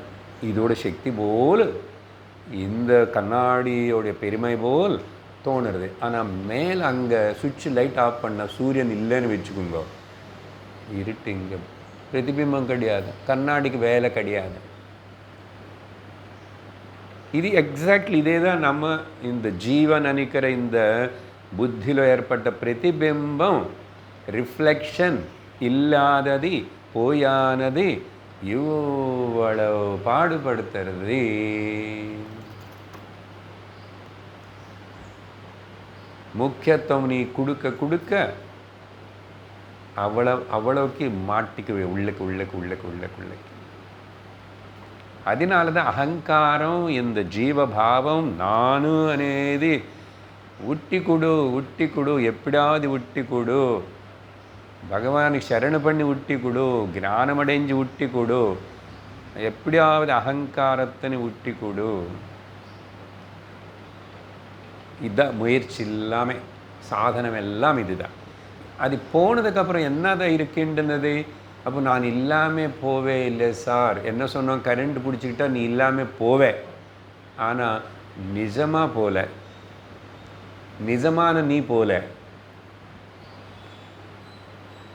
இதோட சக்தி போல், இந்த கண்ணாடியோடைய பெருமை போல் தோணுறது. ஆனால் மேலே அங்கே சுவிட்ச் லைட் ஆஃப் பண்ண சூரியன் இல்லைன்னு வச்சுக்கோங்க, இருட்டு. இங்கே பிரதிபிம்பம் கிடையாது, கண்ணாடிக்கு வேலை கிடையாது. இது எக்ஸாக்ட்லி இதே தான் நம்ம இந்த ஜீவன் நினைக்கிற இந்த புத்தியில் ஏற்பட்ட பிரதிபிம்பம், ரிஃப்ளெக்ஷன் இல்லாதது, போயானது, இவ்வளவு பாடுபடுத்துறது. முக்கியத்துவம் நீ கொடுக்க கொடுக்க அவ்வளவுக்கு மாட்டிக்குவே உள்ளக்கு உள்ளக்கு உள்ளக்கு உள்ளக்கு உள்ளக்கு. அதனால தான் அகங்காரம், இந்த ஜீவபாவம் நானு అనేది உட்டி கொடு, எப்படியாவது உட்டி கொடு, பகவானுக்கு சரணு பண்ணி உட்டி கொடு, ஞானம் அடைஞ்சு உட்டி கொடு, எப்படியாவது அகங்காரத்தினை உட்டி கொடு. இதுதான் முயற்சி இல்லாமல் சாதனம் எல்லாம் இதுதான். அது போனதுக்கப்புறம் என்னதான் இருக்கின்றது? அப்போ நான் இல்லாமல் போவே இல்லை சார். என்ன சொன்னோம், கரண்ட் பிடிச்சிக்கிட்டா நீ இல்லாமல் போவே. ஆனால் நிஜமாக போல, நிஜமான நீ போல.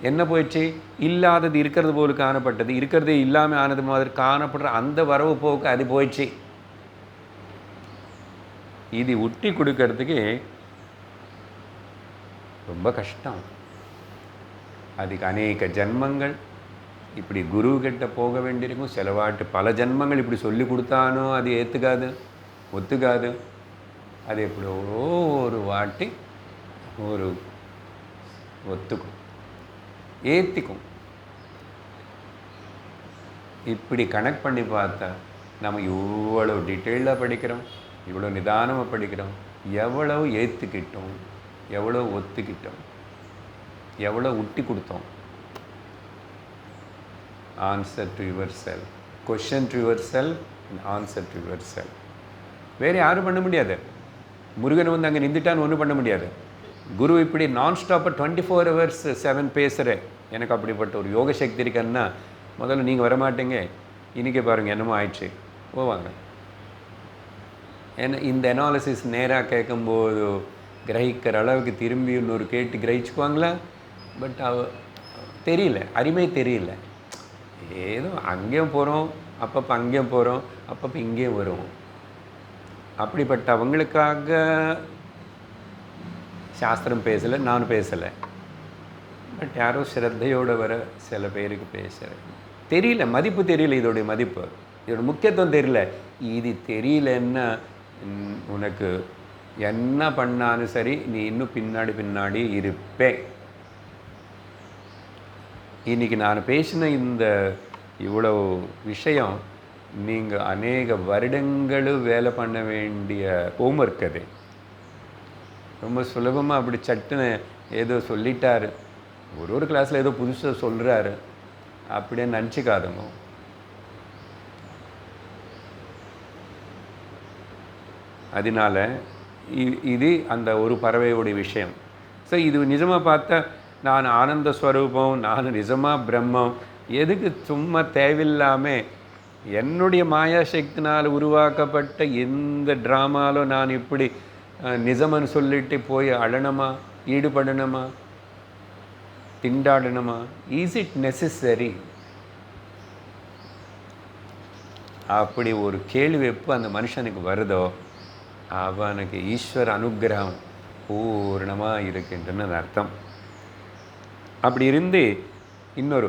என்ன போயிடுச்சு? இல்லாதது இருக்கிறது போல காணப்பட்டது, இருக்கிறதே இல்லாமல் ஆனது மாதிரி காணப்படுற அந்த வரவு போக்கு அது போயிடுச்சு. இது உட்டி கொடுக்கறதுக்கு ரொம்ப கஷ்டம். அதுக்கு அநேக ஜன்மங்கள் இப்படி குருக்கிட்ட போக வேண்டியிருக்கும். சிலவாட்டு பல ஜன்மங்கள் இப்படி சொல்லி கொடுத்தானோ அது ஏற்றுக்காது, ஒத்துக்காது. அது எப்படியோ ஒரு வாட்டி ஒரு ஒத்துக்கும், ஏற்றிக்கும். இப்படி கனெக்ட் பண்ணி பார்த்தா நம்ம இவ்வளோ டீட்டெயிலாக படிக்கிறோம், இவ்வளோ நிதானமாக படிக்கிறோம், எவ்வளவு ஏற்றுக்கிட்டோம், எவ்வளோ ஒத்துக்கிட்டோம், எவ்வளோ உட்டி கொடுத்தோம். Answer to your self, question to your self, answer to your self. வேறு யாரும் பண்ண முடியாது. முருகன் வந்து அங்கே நின்றுட்டான்னு ஒன்றும் பண்ண முடியாது. குரு இப்படி நான் ஸ்டாப்பாக 24 hours 7 பேசுகிறேன். எனக்கு அப்படிப்பட்ட ஒரு யோக சக்தி இருக்குன்னா முதல்ல நீங்கள் வரமாட்டீங்க. இன்றைக்கி பாருங்கள் என்னமோ ஆயிடுச்சு, போவாங்க. ஏன்னா இந்த அனாலிசிஸ் நேராக கேட்கும்போது கிரகிக்கிற அளவுக்கு திரும்பி இன்னொரு கேட்டு கிரகிச்சுக்குவாங்களா? பட் தெரியல, அருமை தெரியல. ஏதோ அங்கேயும் போகிறோம், அப்பப்போ அங்கேயும் போகிறோம், அப்பப்போ இங்கேயும் வருவோம். அப்படிப்பட்ட அவங்களுக்காக சாஸ்திரம் பேசலை, நான் பேசலை. பட் யாரோ ஸ்ரத்தையோடு வர சில பேருக்கு பேசுகிறேன். தெரியல, மதிப்பு தெரியல, இதோடைய மதிப்பு, இதோட முக்கியத்துவம் தெரியல. இது தெரியலன்னா உனக்கு என்ன பண்ணாலும் சரி நீ இன்னும் பின்னாடி இருப்பேன். இன்றைக்கி நான் பேசின இந்த இவ்வளோ விஷயம் நீங்கள் அநேக வருடங்களும் வேலை பண்ண வேண்டிய ஹோம்ஒர்க். அது ரொம்ப சுலபமாக அப்படி சட்டுன்னு ஏதோ சொல்லிட்டாரு, ஒரு கிளாஸில் ஏதோ புதுசாக சொல்கிறாரு அப்படியே நினச்சிக்காதுங்க. அதனால இது அந்த ஒரு பறவையோடைய விஷயம். ஸோ இது நிஜமாக பார்த்தா நான் ஆனந்த ஸ்வரூபம், நான் நிஜமாக பிரம்மம், எதுக்கு சும்மா தேவையில்லாமல் என்னுடைய மாயாசக்தினால் உருவாக்கப்பட்ட எந்த ட்ராமாலும் நான் இப்படி நிஜம்னு சொல்லிட்டு போய் அழணுமா, ஈடுபடணுமா, திண்டாடணுமா? Is it necessary? அப்படி ஒரு கேள்வி எப்போ அந்த மனுஷனுக்கு வருதோ அவனுக்கு ஈஸ்வர அனுகிரகம் பூர்ணமாக இருக்கின்றன அர்த்தம். அப்படி இருந்து இன்னொரு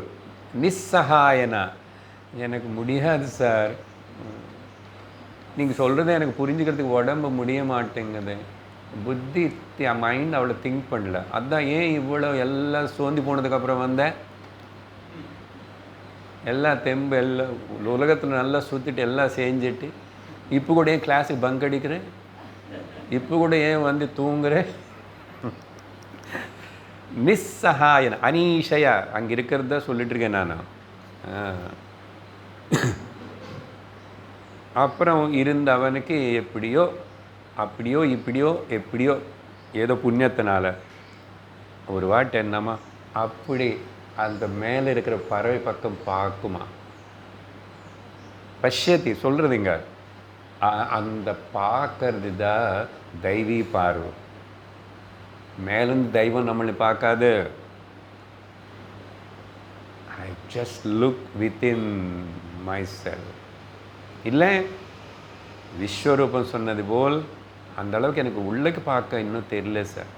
நிஸ்ஸகாயனா, எனக்கு முடியாது சார், நீங்கள் சொல்கிறத எனக்கு புரிஞ்சுக்கிறதுக்கு உடம்பு முடிய மாட்டேங்குது, புத்தி மைண்ட் அவ்வளோ திங்க் பண்ணல, அதுதான் ஏன் இவ்வளோ எல்லாம் சோர்ந்து போனதுக்கப்புறம் வந்தேன், எல்லாம் தெம்பு எல்லாம் உலகத்தில் நல்லா சுற்றிட்டு எல்லாம் செஞ்சுட்டு இப்போ கூட ஏன் கிளாஸுக்கு பங்க் அடிக்கிறேன், இப்போ கூட ஏன் வந்து தூங்குறேன்? நிஸ்ஸகாயன அனீஷயா அங்கே இருக்கிறத சொல்லிட்டு இருக்கேன் நான். அப்புறம் இருந்த அவனுக்கு எப்படியோ அப்படியோ இப்படியோ எப்படியோ ஏதோ புண்ணியத்தினால ஒரு வாட்டி என்னம்மா அப்படி அந்த மேலே இருக்கிற பறவை பக்கம் பார்க்குமா, பஷ்யத்தி சொல்கிறதுங்க, அந்த பார்க்கறது தான் தெய்வீ பார்வை. மேலேருந்து தெய்வம் நம்மளை பார்க்காது. I just look within my self. இல்லை விஸ்வரூபம் சொன்னது போல் அந்த அளவுக்கு எனக்கு உள்ளக்கு பார்க்க இன்னும் தெரியல சார்.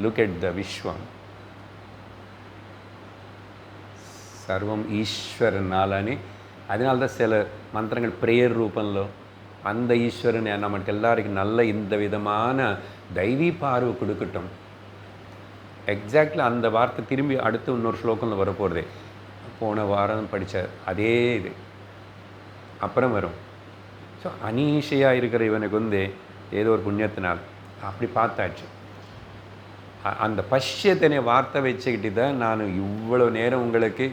லுக் எட் த விஸ்வம் சர்வம் ஈஸ்வரனாலனி. அதனால தான் சில மந்திரங்கள் பிரேயர் ரூபంలో அந்த ஈஸ்வரன் நமக்கு எல்லாருக்கும் நல்ல இந்த விதமான தெய்வீ பார்வை கொடுக்கட்டும். எக்ஸாக்ட்லி அந்த வார்த்தை திரும்பி அடுத்து இன்னொரு ஸ்லோகத்தில் வரப்போகிறதே, போன வாரம் படித்த அதே இது அப்புறம் வரும். ஸோ அனீஷையாக இருக்கிற இவனுக்கு வந்து ஏதோ ஒரு புண்ணியத்தினால் அப்படி பார்த்தாச்சு. அந்த பஷ்யத்தினை வார்த்தை வச்சுக்கிட்டு தான் நான் இவ்வளோ நேரம் உங்களுக்கு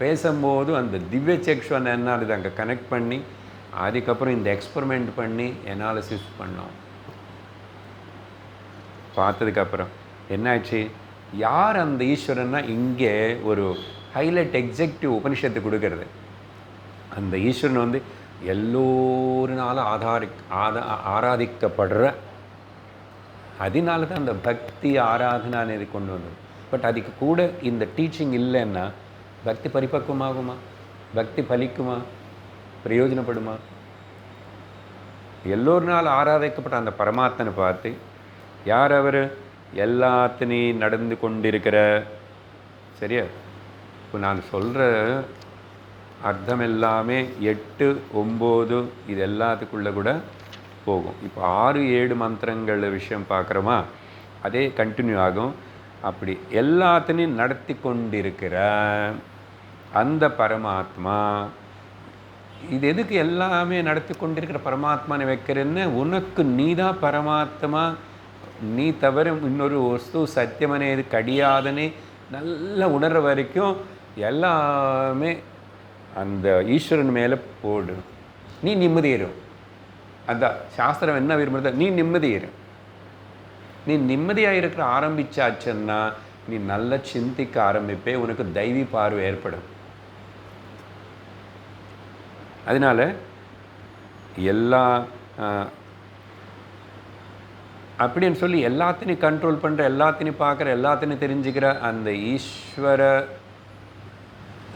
பேசும்போது அந்த திவ்ய செக்ஷன் என்னால் இதை அங்கே கனெக்ட் பண்ணி அதுக்கப்புறம் இந்த எக்ஸ்பெரிமெண்ட் பண்ணி எனாலிசிஸ் பண்ணோம். பார்த்ததுக்கப்புறம் என்னாச்சு, யார் அந்த ஈஸ்வரன்னா இங்கே ஒரு ஹைலைட் எக்ஸெக்டிவ் உபனிஷத்து கொடுக்கறது. அந்த ஈஸ்வரன் வந்து எல்லோருனாலும் ஆராதிக்கப்படுற, அதனால தான் அந்த பக்தி ஆராதனை கொண்டு வந்தது. பட் அதுக்கு கூட இந்த டீச்சிங் இல்லைன்னா பக்தி பரிபக்குவமாகுமா, பக்தி பலிக்குமா, பிரயோஜனப்படுமா? எல்லோருனால் ஆராதிக்கப்பட்ட அந்த பரமாத்மனை பார்த்து யார் அவர், எல்லாத்தினையும் நடந்து கொண்டிருக்கிற, சரியா? இப்போ நான் சொல்கிற அர்த்தம் எல்லாமே 8, 9 இது எல்லாத்துக்குள்ளே கூட போகும். இப்போ 6, 7 மந்திரங்கள் விஷயம் பார்க்குறோமா, அதே கண்டினியூ ஆகும். அப்படி எல்லாத்தினையும் நடத்தி கொண்டிருக்கிற அந்த பரமாத்மா, இது எதுக்கு எல்லாமே நடத்தி கொண்டிருக்கிற பரமாத்மானை வைக்கிறேன்னு, உனக்கு நீ தான் பரமாத்மா, நீ தவிர இன்னொரு வஸ்து சத்தியமனேது கிடையாதுன்னு நல்லா உணர்ற வரைக்கும் எல்லாமே அந்த ஈஸ்வரன் மேலே போடு, நீ நிம்மதியேறும். அதான் சாஸ்திரம் என்ன விரும்புகிறத, நீ நிம்மதியேறும். நீ நிம்மதியாக இருக்கிற ஆரம்பிச்சாச்சுன்னா நீ நல்லா சிந்திக்க ஆரம்பிப்பே, உனக்கு தெய்வீ பார்வை ஏற்படும். அதனால் எல்லா அப்படின்னு சொல்லி எல்லாத்தையும் கண்ட்ரோல் பண்ணுற, எல்லாத்தையும் பார்க்குற, எல்லாத்தையும் தெரிஞ்சுக்கிற அந்த ஈஸ்வர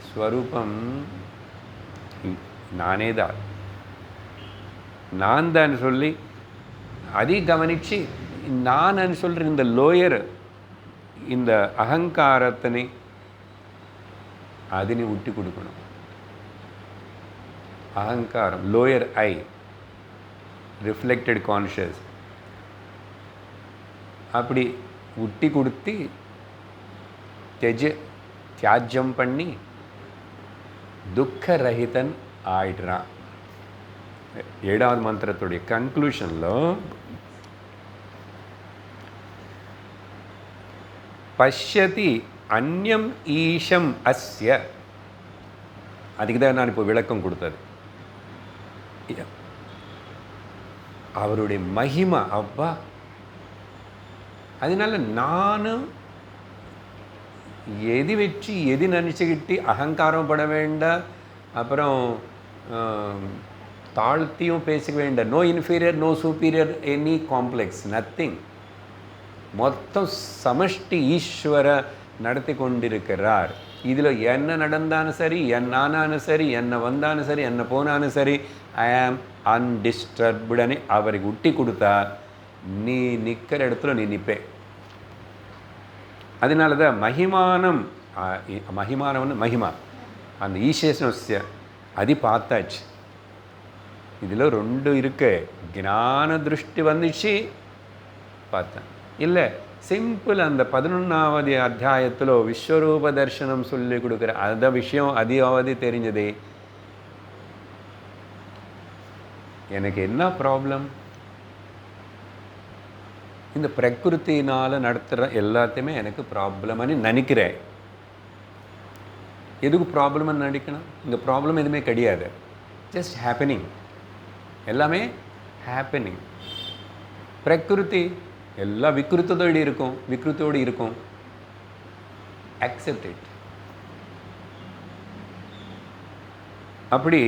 ஸ்வரூபம் நானே தான், நான் தான் சொல்லி அதை கவனித்து நான் சொல்கிற இந்த லோயர் இந்த அகங்காரத்தினை அதனை விட்டு கொடுக்கணும். அகங்காரம் லோயர் ஐ ரிஃப்ளெக்டட் கான்ஷியஸ் அப்படி விட்டி கொடுத்து தியாஜ்யம் பண்ணி துக்க ரஹிதன் ஆயிடுறான். 7வது மந்திரத்துடைய கன்க்ளூஷனில் பஷ்யதி அந்யம் ஈஷம் அஸ்ய. அதுக்கு தான் நான் இப்போ விளக்கம் கொடுத்தது. அவருடைய மகிமா அப்பா. அதனால நானும் எது வச்சு எது நினச்சிக்கிட்டு அகங்காரம் பட வேண்டாம், அப்புறம் தாழ்த்தியும் பேசிக்க வேண்டாம். No inferior, no superior, any complex, nothing. மொத்தம் சமஷ்டி ஈஸ்வர நடத்தி கொண்டிருக்கிறார். இதில் என்ன நடந்தாலும் சரி, என்னானாலும் சரி, என்ன வந்தாலும் சரி, என்ன போனாலும் சரி, ஐ ஆம் அன்டிஸ்டர்ப்டுன்னு அவருக்கு விட்டி கொடுத்தா நீ நிற்கிற இடத்துல நீ நிற்பே. அதனால தான் மகிமானம்னு மகிமா அந்த ஈசேஷனஸ்ய அது பார்த்தாச்சு. இதில் ரெண்டு இருக்கு. ஞான திருஷ்டி வந்துச்சு பார்த்தேன். இல்லை சிம்பிள் அந்த 11வது அத்தியாயத்தில் விஸ்வரூப தர்சனம் சொல்லி கொடுக்குற அந்த விஷயம் அதிகாவது தெரிஞ்சதே. எனக்கு என்ன ப்ராப்ளம்? இந்த பிரகிருத்தினால் நடத்துகிற எல்லாத்தையுமே எனக்கு ப்ராப்ளம்னு நினைக்கிறேன். எதுக்கு ப்ராப்ளம்னு நினைக்கணும்? இங்கே ப்ராப்ளம் எதுவுமே கிடையாது. Just happening. எல்லாமே ஹேப்பனிங். பிரகிருதி எல்லா விக்ருத்தோடு இருக்கும். Accept it. அப்படி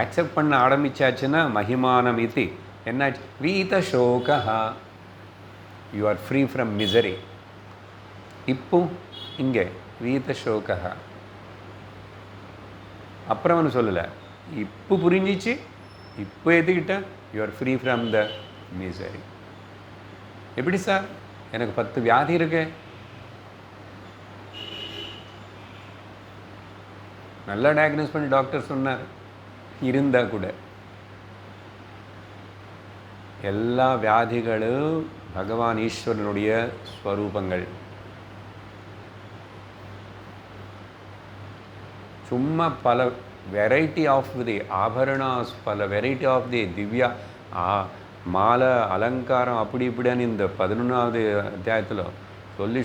அக்செப்ட் பண்ண ஆரம்பிச்சாச்சுன்னா மகிமானம் இது என்னாச்சு? வீத சோகா, you are free from misery. இப்போ இங்கே வீத சோகா அப்புறம்னு சொல்லலை, இப்போ புரிஞ்சிச்சு. இப்போ எதுக்கிட்ட you are free from the misery. எப்படி சார்? எனக்கு 10 வியாதி இருக்கு. நல்லா டயக்னோஸ் பண்ணி டாக்டர் சொன்னார். இருந்தால் கூட எல்லா வியாதிகளும் பகவான் ஈஸ்வரனுடைய ஸ்வரூபங்கள். சும்மா பல வெரைட்டி ஆஃப் தி ஆபரணாஸ், பல வெரைட்டி ஆஃப் தி திவ்யா மாலை அலங்காரம் அப்படி இப்படின்னு இந்த 11வது அத்தியாயத்தில்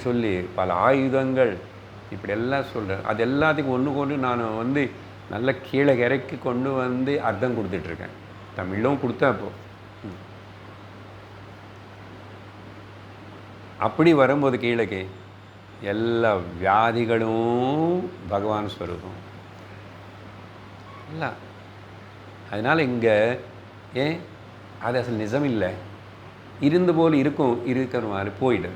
சொல்லி பல ஆயுதங்கள் இப்படி எல்லாம் சொல்கிறேன். அது எல்லாத்துக்கும் ஒன்று நான் நல்ல கீழே இறக்கி கொண்டு அர்த்தம் கொடுத்துட்ருக்கேன். தமிழும் கொடுத்தேன். அப்போது அப்படி வரும்போது கீழே எல்லா வியாதிகளும் பகவான் ஸ்வரூபம் இல்லை. அதனால் இங்கே ஏன் அது அசல் நிஜம் இல்லை. இருந்து போல் இருக்கிற மாதிரி போயிடு.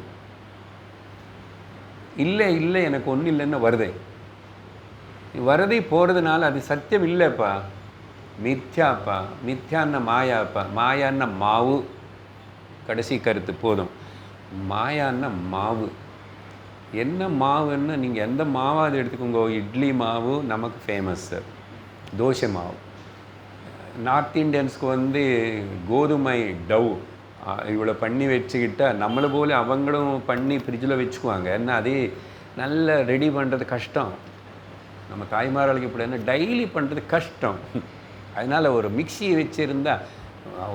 இல்லை எனக்கு ஒன்றும் இல்லைன்னு வருதை போகிறதுனால அது சத்தியம் இல்லைப்பா, மித்யாப்பா. மித்யான்னா மாயாப்பா. மாயான்னா மாவு. கடைசி கருத்து போதும். மாயான்னா மாவு. என்ன மாவுன்னா நீங்கள் எந்த மாவாவது எடுத்துக்கோங்க. இட்லி மாவு நமக்கு ஃபேமஸ்ஸு, தோசை மாவு. நார்த் இண்டியன்ஸ்க்கு கோதுமை டவ் இவ்வளோ பண்ணி வச்சுக்கிட்டால் நம்மளை போல அவங்களும் பண்ணி ஃப்ரிட்ஜில் வச்சுக்குவாங்க. ஏன்னா அது நல்ல ரெடி பண்ணுறது கஷ்டம். நம்ம தாய்மார்களுக்கு இப்படி என்ன டெய்லி பண்ணுறது கஷ்டம். அதனால் ஒரு மிக்சியை வச்சுருந்தா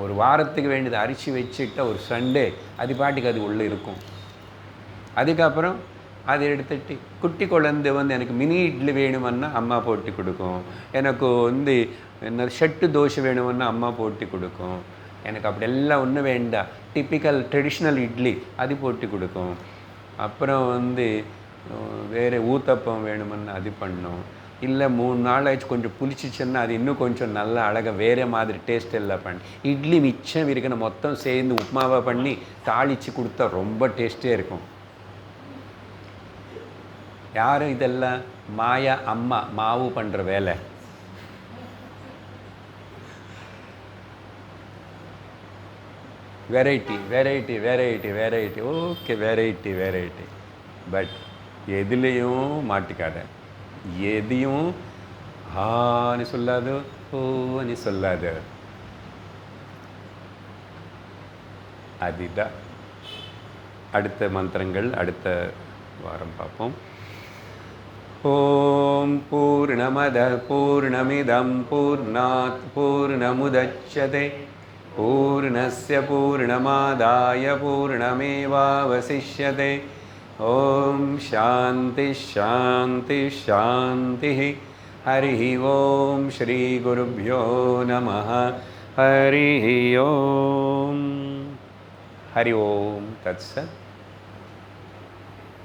ஒரு வாரத்துக்கு வேண்டியது அரிசி வச்சுக்கிட்டா ஒரு சண்டே அது பாட்டுக்கு அது உள்ளே இருக்கும். அதுக்கப்புறம் அதை எடுத்துட்டு குட்டி குழந்தை எனக்கு மினி இட்லி வேணுமன்னா அம்மா போட்டு கொடுக்கும். எனக்கு என்ன ஷெட்டு தோசை வேணுமன்னா அம்மா போட்டு கொடுக்கும். எனக்கு அப்படி எல்லாம் ஒன்றும் வேண்டாம், டிப்பிக்கல் ட்ரெடிஷ்னல் இட்லி அது போட்டு கொடுக்கும். அப்புறம் வேறு ஊத்தப்பம் வேணுமன்னா அது பண்ணும். இல்லை 3 நாள் ஆச்சு கொஞ்சம் புளிச்சிச்சுன்னா அது இன்னும் கொஞ்சம் நல்லா அழகாக வேறு மாதிரி டேஸ்ட் எல்லாம் பண்ணி இட்லி மிச்சம் இருக்குன்னு மொத்தம் சேர்ந்து உப்புமாவை பண்ணி தாளித்து கொடுத்தா ரொம்ப டேஸ்ட்டே இருக்கும். யாரும் இதெல்லாம் மாயா அம்மா மாவு பண்ணுற வேலை. Variety okay, variety. பட் எதுலேயும் மாட்டிக்காத. எதையும் ஆன்னு சொல்லாது, ஓன்னு சொல்லாது. அதுதான் அடுத்த மந்திரங்கள் அடுத்த வாரம் பார்ப்போம். ஓம் பூர்ணமத பூர்ணமிதம் பூர்ணாத் பூர்ணமுதச்யதே पूर्णस्य पूर्णमादाय पूर्णमेवावशिष्यते। ॐ शान्तिः शान्तिः शान्तिः। हरिः ॐ श्रीगुरुभ्यो नमः। हरिः ॐ। हरि ओम तत्सत्।